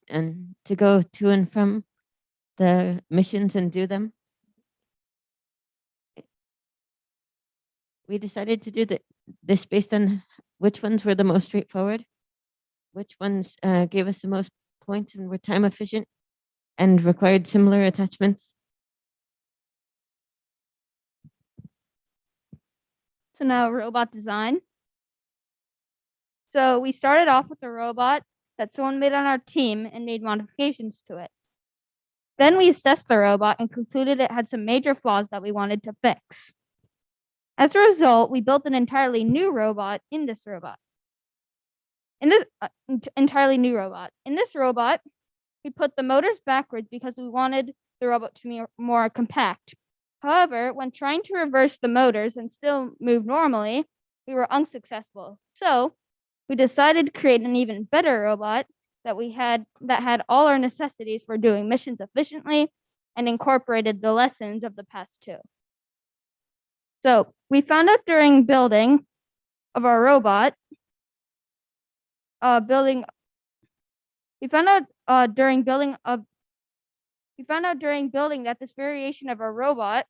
to and from the missions and do them. We decided to do this based on which ones were the most straightforward, which ones gave us the most points and were time efficient and required similar attachments. So now robot design. So we started off with a robot that someone made on our team and made modifications to it. Then we assessed the robot and concluded it had some major flaws that we wanted to fix. As a result, we built an entirely new robot in this robot. In this entirely new robot. In this robot, we put the motors backwards because we wanted the robot to be more compact. However, when trying to reverse the motors and still move normally, we were unsuccessful. So we decided to create an even better robot that had all our necessities for doing missions efficiently and incorporated the lessons of the past two. So we found out during building of our robot, we found out during building that this variation of our robot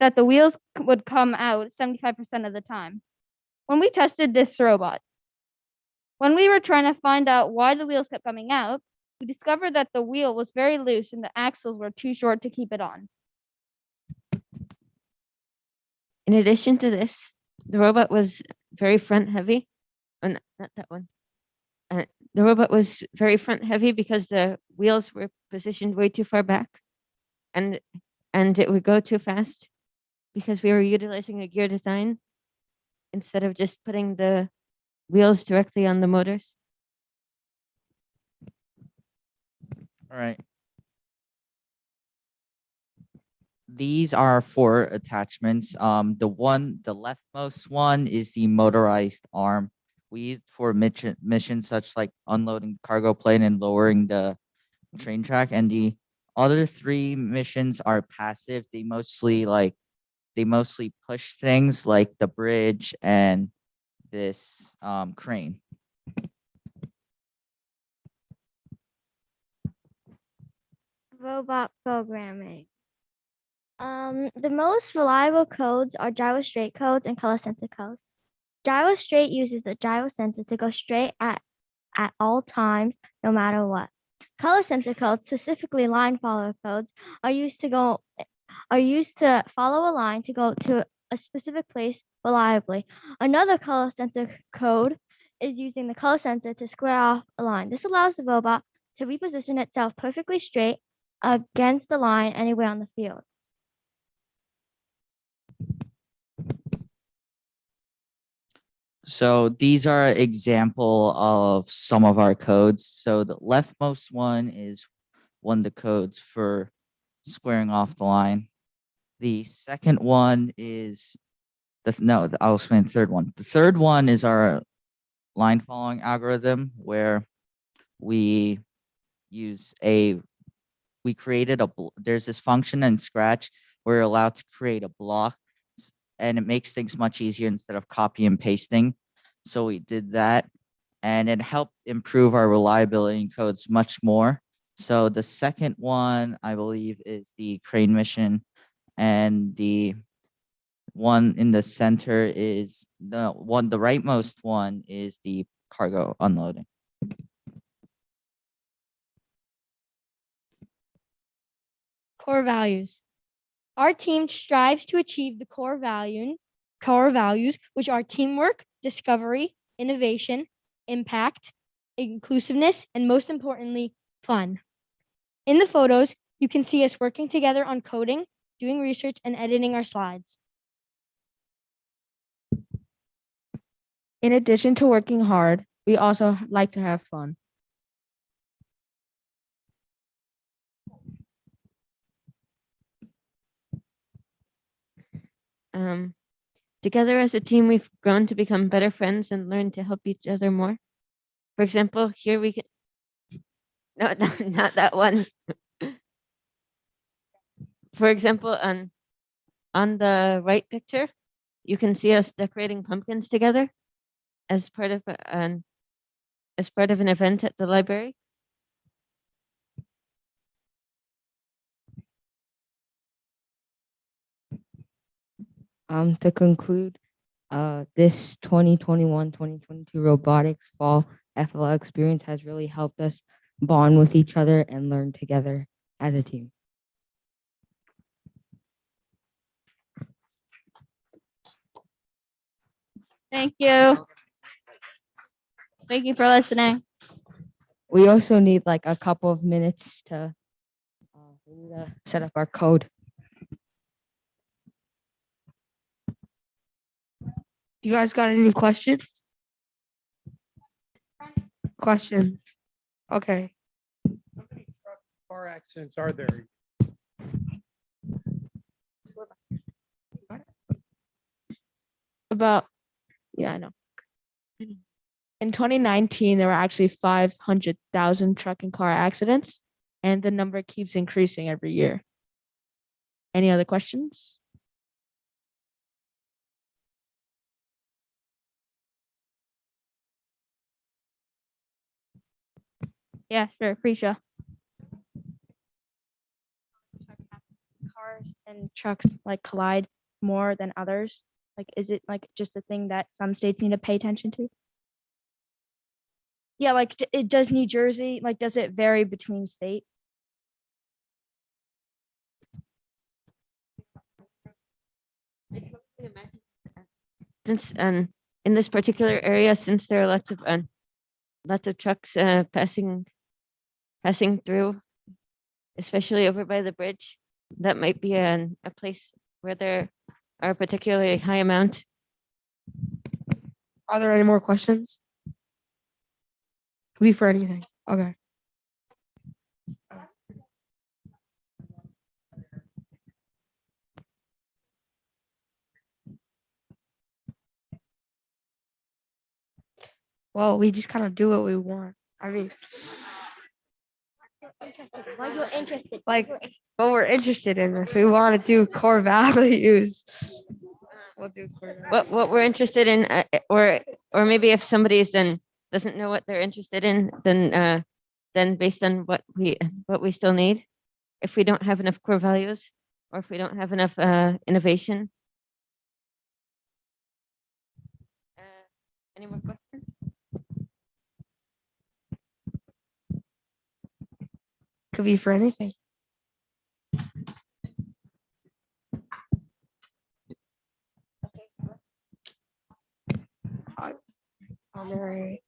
that the wheels would come out 75% of the time. When we tested this robot, when we were trying to find out why the wheels kept coming out, we discovered that the wheel was very loose and the axles were too short to keep it on. In addition to this, the robot was very front heavy. Oh, not that one. The robot was very front heavy because the wheels were positioned way too far back, and it would go too fast because we were utilizing a gear design instead of just putting the wheels directly on the motors. All right. These are 4 attachments. The leftmost one is the motorized arm. We used for missions such like unloading cargo plane and lowering the train track. And the other 3 missions are passive. They mostly push things like the bridge and this crane. Robot programming. The most reliable codes are gyro straight codes and color sensor codes. Gyro straight uses the gyro sensor to go straight at all times, no matter what. Color sensor codes, specifically line follower codes, are used to follow a line to go to a specific place reliably. Another color sensor code is using the color sensor to square off a line. This allows the robot to reposition itself perfectly straight against the line anywhere on the field. So these are example of some of our codes. So the leftmost one is one of the codes for squaring off the line. The second one is I'll explain the third one. The third one is our line following algorithm where we created there's this function in Scratch where you're allowed to create a block and it makes things much easier instead of copy and pasting. So we did that and it helped improve our reliability in codes much more. So the second one, I believe, is the crane mission, and the one in the center is the rightmost one is the cargo unloading. Core values. Our team strives to achieve the core values, which are teamwork, discovery, innovation, impact, inclusiveness, and most importantly, fun. In the photos, you can see us working together on coding, doing research, and editing our slides. In addition to working hard, we also like to have fun. Together as a team, we've grown to become better friends and learned to help each other more. For example, here we can, no, not that one. For example, on the right picture, you can see us decorating pumpkins together as part of an event at the library. To conclude, this 2021-2022 robotics fall FLL experience has really helped us bond with each other and learn together as a team. Thank you. Thank you for listening. We also need like a couple of minutes to we need to set up our code. You guys got any questions? Questions? Okay. How many car accidents are there? About, yeah, I know. In 2019, there were actually 500,000 truck and car accidents, and the number keeps increasing every year. Any other questions? Yeah, sure. Appreciate. Cars and trucks like collide more than others? Like, is it like just a thing that some states need to pay attention to? Yeah, like it does New Jersey, like, does it vary between state? Since in this particular area, since there are lots of trucks passing through, especially over by the bridge, that might be a place where there are a particularly high amount. Are there any more questions? Could be for anything. Okay. Well, we just kind of do what we want. I mean, Why you're interested? like what we're interested in. If we want to do core values, we'll do core values. What we're interested in, or maybe if somebody's then doesn't know what they're interested in, then based on what we still need, if we don't have enough core values, or if we don't have enough innovation. Any more questions? Could be for anything. All right.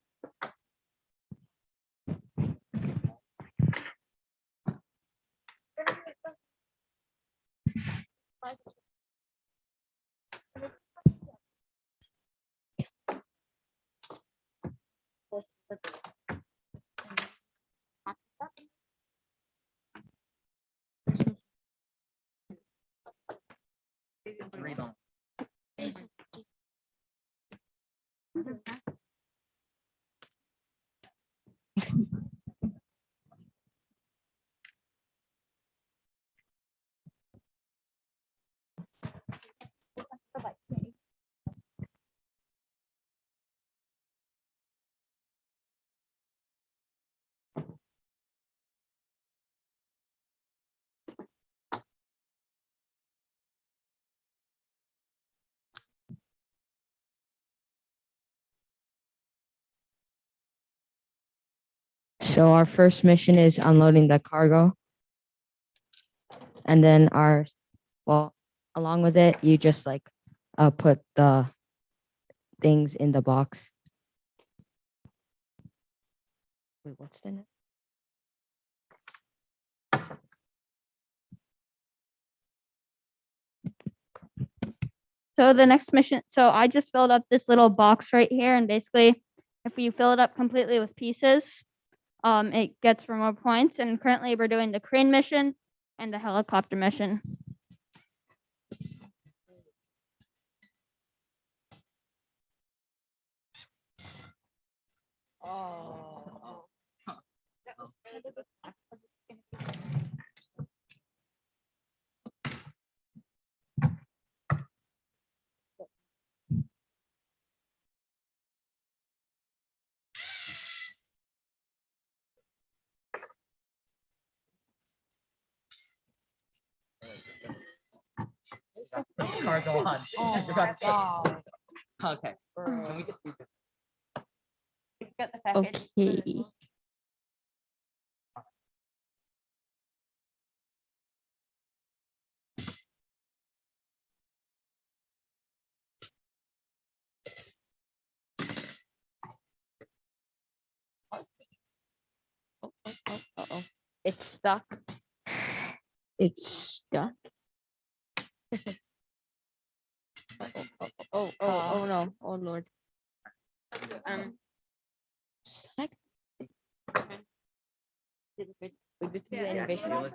So our first mission is unloading the cargo. And then along with it, you just like put the things in the box. Wait, what's the name? So the next mission, so I just filled up this little box right here, and basically, if you fill it up completely with pieces, it gets for more points. And currently, we're doing the crane mission and the helicopter mission. Cargo on. Oh my God. Okay. Can we just leave it? Okay. It's stuck. It's stuck. Oh no. Oh Lord. Stuck. Wait, this is the innovation. Oh, it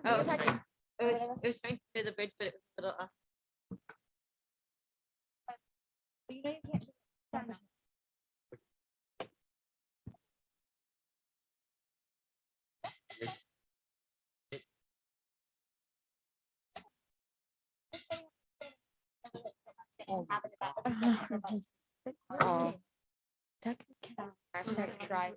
was trying to do the bridge, but it was a little off. Oh. Try.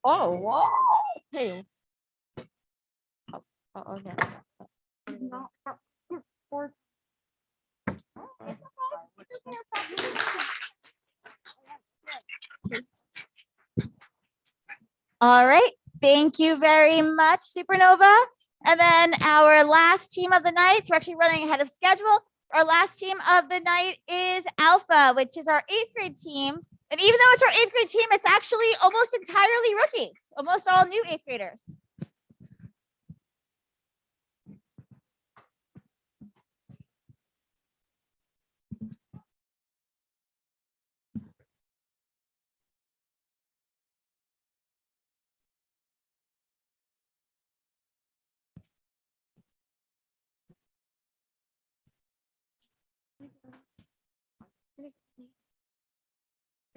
Oh, wow. Hey. Okay. All right. Thank you very much, Supernova. And then our last team of the night, so we're actually running ahead of schedule. Our last team of the night is Alpha, which is our 8th grade team. And even though it's our 8th grade team, it's actually almost entirely rookies, almost all new 8th graders.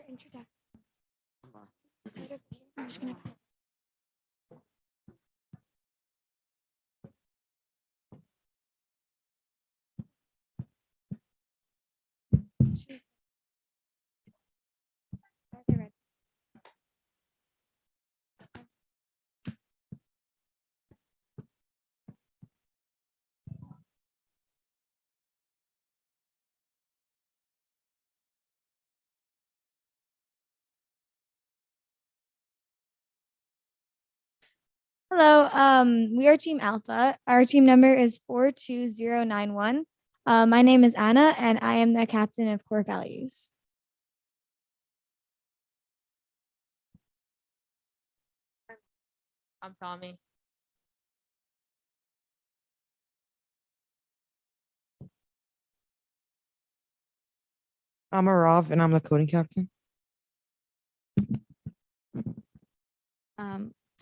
Introduction. I'm just gonna. Hello, we are Team Alpha. Our team number is 42091. My name is Anna, and I am the captain of Core Values. I'm Tommy. I'm Arav, and I'm the coding captain.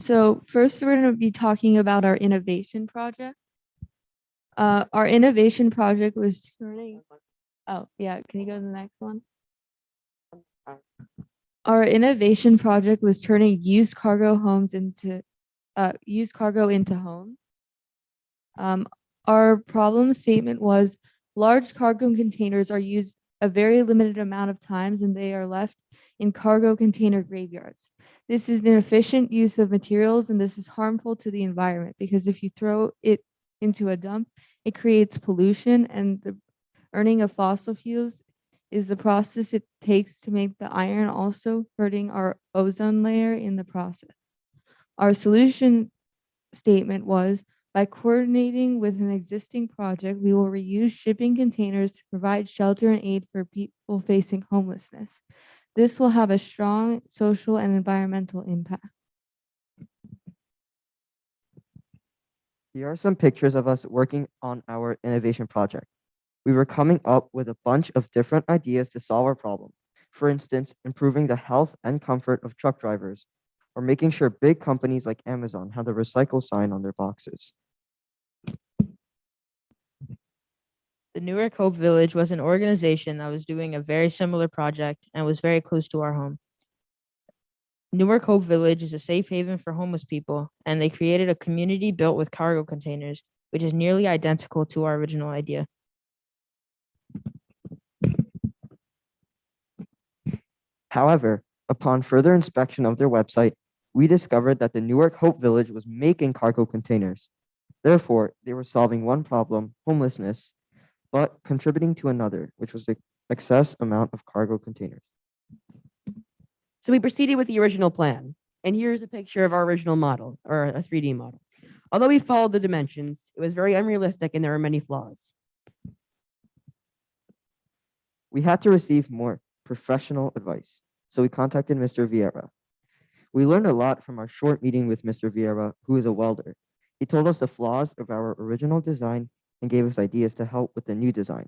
So first we're going to be talking about our innovation project. Our innovation project was turning. Oh yeah, can you go to the next one? Our innovation project was turning used cargo into homes. Our problem statement was large cargo containers are used a very limited amount of times and they are left in cargo container graveyards. This is an efficient use of materials and this is harmful to the environment because if you throw it into a dump, it creates pollution and the earning of fossil fuels is the process it takes to make the iron, also hurting our ozone layer in the process. Our solution statement was by coordinating with an existing project, we will reuse shipping containers to provide shelter and aid for people facing homelessness. This will have a strong social and environmental impact. Here are some pictures of us working on our innovation project. We were coming up with a bunch of different ideas to solve our problem. For instance, improving the health and comfort of truck drivers, or making sure big companies like Amazon have the recycle sign on their boxes. The Newark Hope Village was an organization that was doing a very similar project and was very close to our home. Newark Hope Village is a safe haven for homeless people, and they created a community built with cargo containers, which is nearly identical to our original idea. However, upon further inspection of their website, we discovered that the Newark Hope Village was making cargo containers. Therefore, they were solving one problem, homelessness, but contributing to another, which was the excess amount of cargo containers. So we proceeded with the original plan. And here's a picture of our original model, or a 3D model. Although we followed the dimensions, it was very unrealistic and there were many flaws. We had to receive more professional advice, so we contacted Mr. Vieira. We learned a lot from our short meeting with Mr. Vieira, who is a welder. He told us the flaws of our original design and gave us ideas to help with the new design.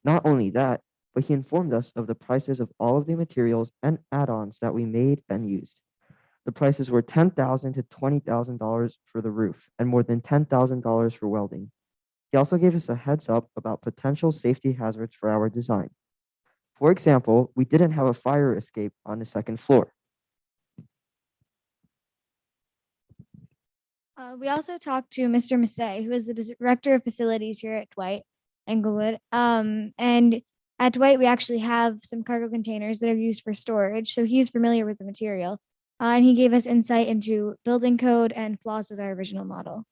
Not only that, but he informed us of the prices of all of the materials and add-ons that we made and used. The prices were $10,000 to $20,000 for the roof and more than $10,000 for welding. He also gave us a heads up about potential safety hazards for our design. For example, we didn't have a fire escape on the second floor. We also talked to Mr. Massey, who is the director of facilities here at Dwight Englewood. And at Dwight, we actually have some cargo containers that are used for storage. So he's familiar with the material. And he gave us insight into building code and flaws with our original model.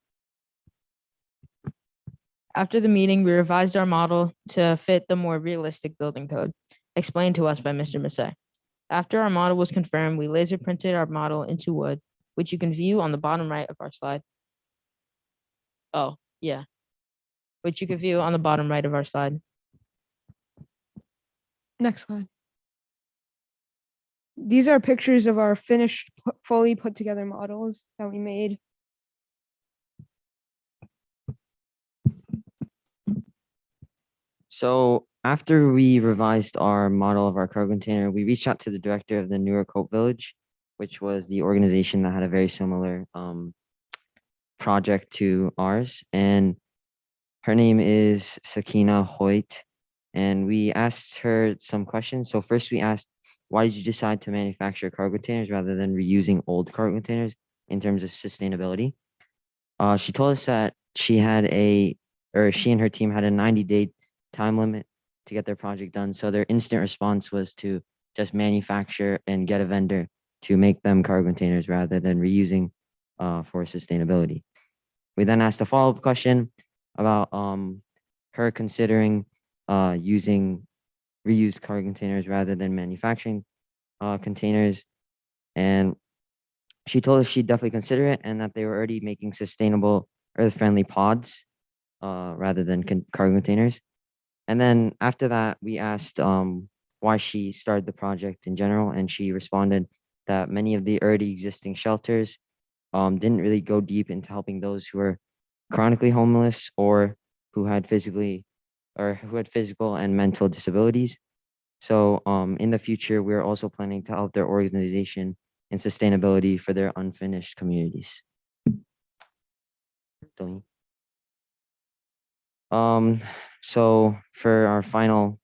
After the meeting, we revised our model to fit the more realistic building code, explained to us by Mr. Massey. After our model was confirmed, we laser printed our model into wood, which you can view on the bottom right of our slide. Oh, yeah. Which you can view on the bottom right of our slide. Next slide. These are pictures of our finished, fully put together models that we made. So after we revised our model of our cargo container, we reached out to the director of the Newark Hope Village, which was the organization that had a very similar project to ours. And her name is Sakina Hoyt. And we asked her some questions. So first we asked, why did you decide to manufacture cargo containers rather than reusing old cargo containers in terms of sustainability? She told us that she and her team had a 90-day time limit to get their project done. So their instant response was to just manufacture and get a vendor to make them cargo containers rather than reusing for sustainability. We then asked a follow-up question about her considering using reused cargo containers rather than manufacturing containers. And she told us she'd definitely consider it and that they were already making sustainable, earth-friendly pods rather than cargo containers. And then after that, we asked why she started the project in general, and she responded that many of the already existing shelters didn't really go deep into helping those who were chronically homeless or who had physical and mental disabilities. So in the future, we're also planning to help their organization in sustainability for their unfinished communities. So for our final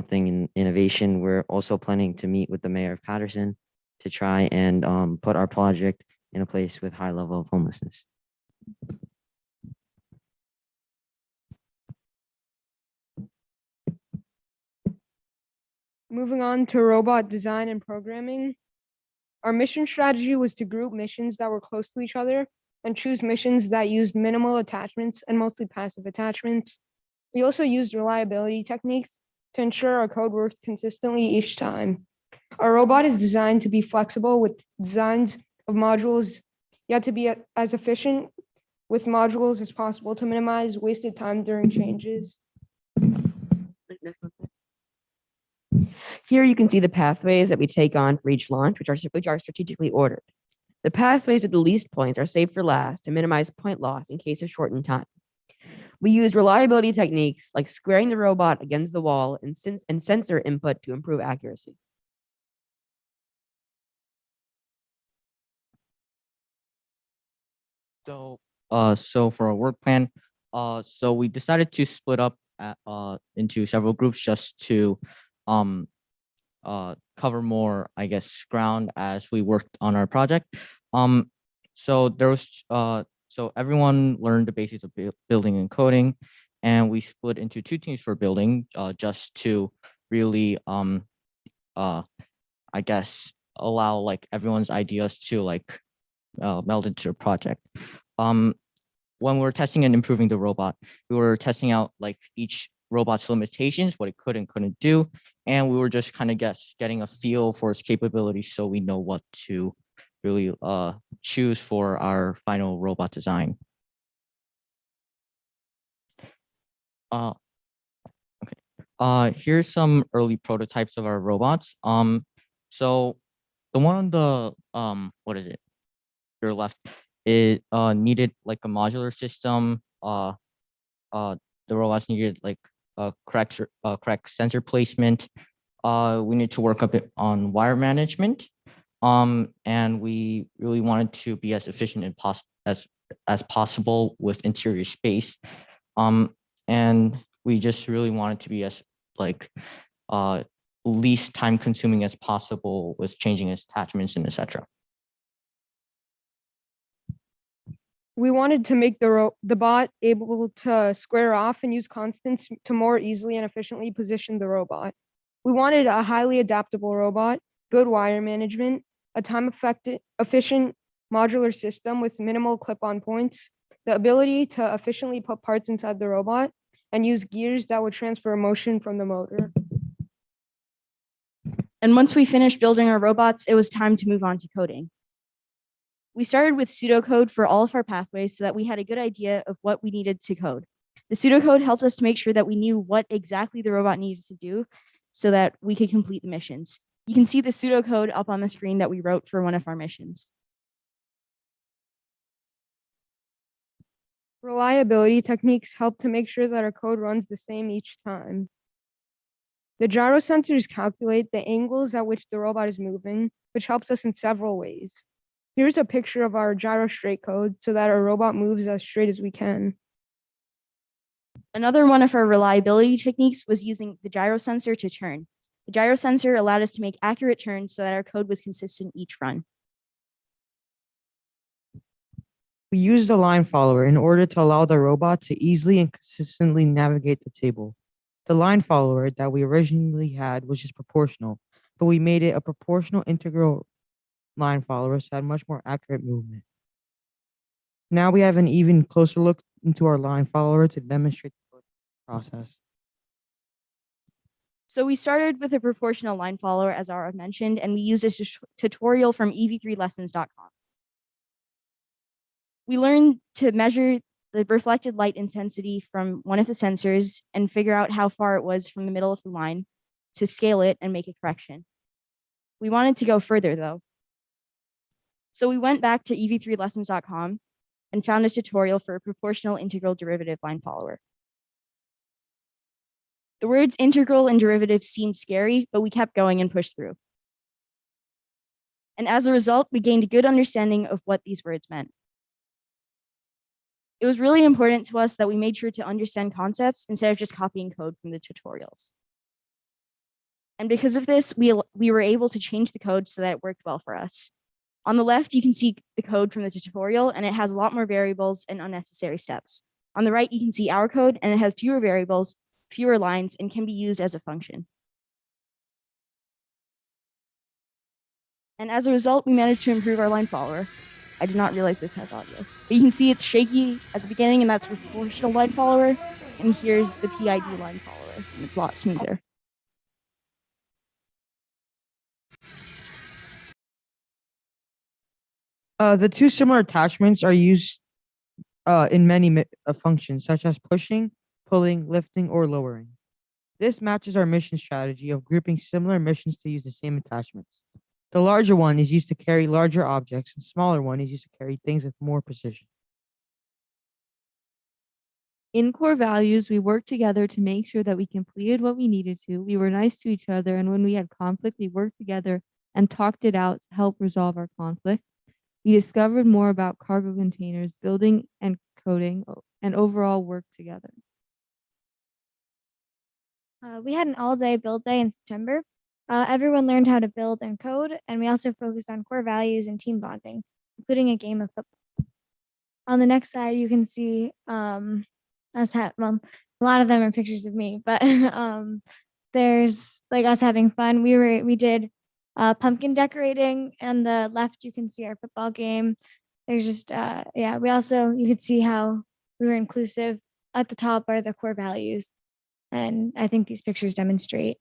thing in innovation, we're also planning to meet with the mayor of Patterson to try and put our project in a place with high level of homelessness. Moving on to robot design and programming. Our mission strategy was to group missions that were close to each other and choose missions that used minimal attachments and mostly passive attachments. We also used reliability techniques to ensure our code worked consistently each time. Our robot is designed to be flexible with designs of modules, yet to be as efficient with modules as possible to minimize wasted time during changes. Here you can see the pathways that we take on for each launch, which are strategically ordered. The pathways with the least points are saved for last to minimize point loss in case of shortened time. We used reliability techniques like squaring the robot against the wall and sensor input to improve accuracy. So for our work plan, so we decided to split up into several groups just to cover more, I guess, ground as we worked on our project. So there was so everyone learned the basics of building and coding, and we split into two teams for building, just to really I guess allow like everyone's ideas to like meld into the project. When we were testing and improving the robot, we were testing out like each robot's limitations, what it could and couldn't do, and we were just kind of getting a feel for its capabilities, so we know what to really choose for our final robot design. Here's some early prototypes of our robots. So the one on the what is it? Your left, it needed like a modular system. The robots needed like correct sensor placement. We need to work a bit on wire management. And we really wanted to be as efficient as possible with interior space. And we just really wanted to be as like least time consuming as possible with changing attachments and etc. We wanted to make the bot able to square off and use constants to more easily and efficiently position the robot. We wanted a highly adaptable robot, good wire management, a efficient modular system with minimal clip-on points, the ability to efficiently put parts inside the robot, and use gears that would transfer motion from the motor. And once we finished building our robots, it was time to move on to coding. We started with pseudocode for all of our pathways so that we had a good idea of what we needed to code. The pseudocode helped us to make sure that we knew what exactly the robot needed to do so that we could complete the missions. You can see the pseudocode up on the screen that we wrote for one of our missions. Reliability techniques help to make sure that our code runs the same each time. The gyro sensors calculate the angles at which the robot is moving, which helps us in several ways. Here's a picture of our gyro straight code so that our robot moves as straight as we can. Another one of our reliability techniques was using the gyro sensor to turn. The gyro sensor allowed us to make accurate turns so that our code was consistent each run. We used a line follower in order to allow the robot to easily and consistently navigate the table. The line follower that we originally had was just proportional, but we made it a proportional integral line follower so it had much more accurate movement. Now we have an even closer look into our line follower to demonstrate the process. So we started with a proportional line follower, as Ara mentioned, and we used a tutorial from ev3lessons.com. We learned to measure the reflected light intensity from one of the sensors and figure out how far it was from the middle of the line to scale it and make a correction. We wanted to go further though. So we went back to ev3lessons.com and found a tutorial for a proportional integral derivative line follower. The words integral and derivative seemed scary, but we kept going and pushed through. And as a result, we gained a good understanding of what these words meant. It was really important to us that we made sure to understand concepts instead of just copying code from the tutorials. And because of this, we were able to change the code so that it worked well for us. On the left, you can see the code from the tutorial, and it has a lot more variables and unnecessary steps. On the right, you can see our code, and it has fewer variables, fewer lines, and can be used as a function. And as a result, we managed to improve our line follower. I did not realize this has audio. But you can see it's shaky at the beginning, and that's proportional line follower. And here's the PID line follower, and it's a lot smoother. The two similar attachments are used in many functions, such as pushing, pulling, lifting, or lowering. This matches our mission strategy of grouping similar missions to use the same attachments. The larger one is used to carry larger objects, and smaller one is used to carry things with more precision. In core values, we worked together to make sure that we completed what we needed to. We were nice to each other, and when we had conflict, we worked together and talked it out to help resolve our conflict. We discovered more about cargo containers, building and coding, and overall work together. We had an all-day build day in September. Everyone learned how to build and code, and we also focused on core values and team bonding, including a game of football. On the next side, you can see a lot of them are pictures of me, but there's like us having fun. We did pumpkin decorating, and the left you can see our football game. There's just we also, you could see how we were inclusive. At the top are the core values, and I think these pictures demonstrate.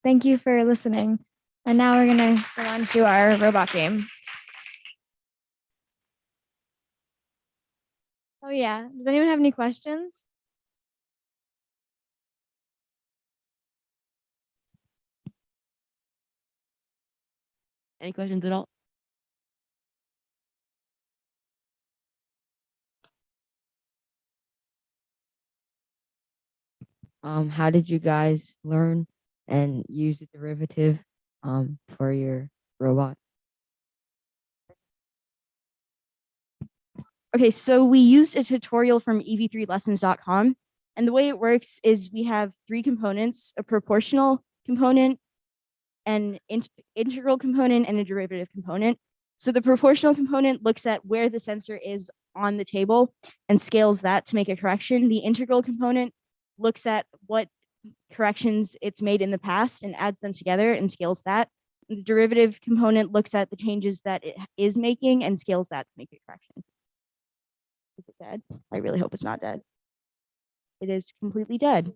Thank you for listening. And now we're gonna go on to our robot game. Oh yeah, does anyone have any questions? Any questions at all? How did you guys learn and use the derivative for your robot? Okay, so we used a tutorial from ev3lessons.com. And the way it works is we have three components: a proportional component, an integral component, and a derivative component. So the proportional component looks at where the sensor is on the table and scales that to make a correction. The integral component looks at what corrections it's made in the past and adds them together and scales that. And the derivative component looks at the changes that it is making and scales that to make a correction. Is it dead? I really hope it's not dead. It is completely dead.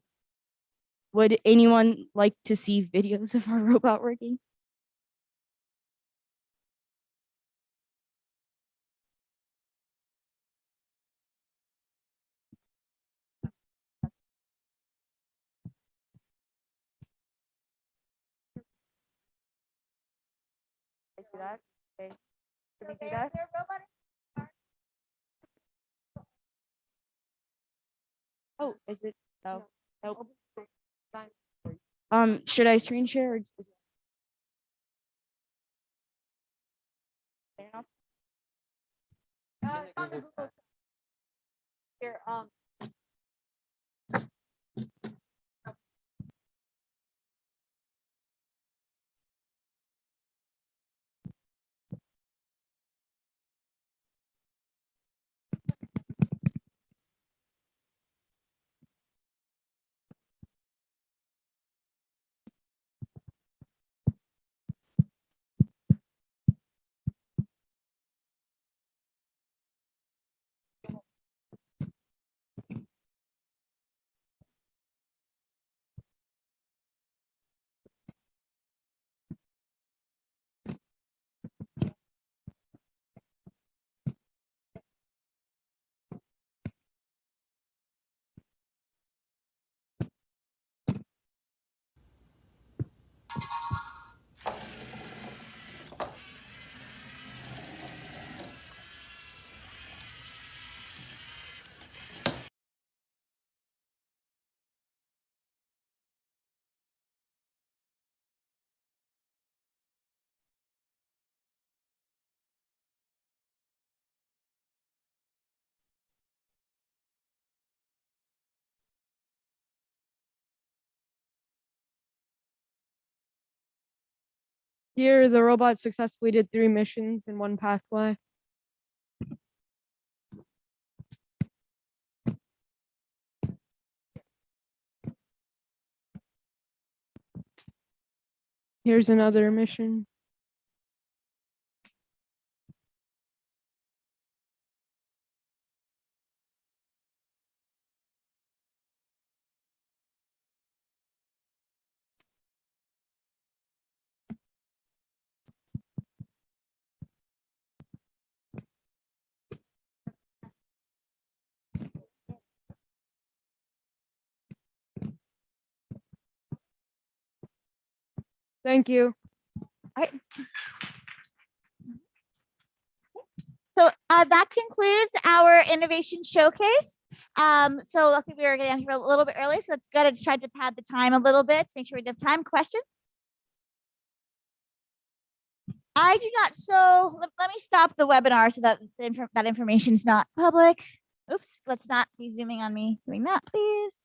Would anyone like to see videos of our robot working? See that? Okay. Did we do that? Oh, is it? No. Nope. Should I screen share or is it anyone else? Here, Here, the robot successfully did 3 missions in one pathway. Here's another mission. Thank you. So that concludes our innovation showcase. So luckily we were getting here a little bit early, so it's good. I just tried to pad the time a little bit to make sure we have time. Question? I do not. So let me stop the webinar so that that information is not public. Oops, let's not be zooming on me doing that, please.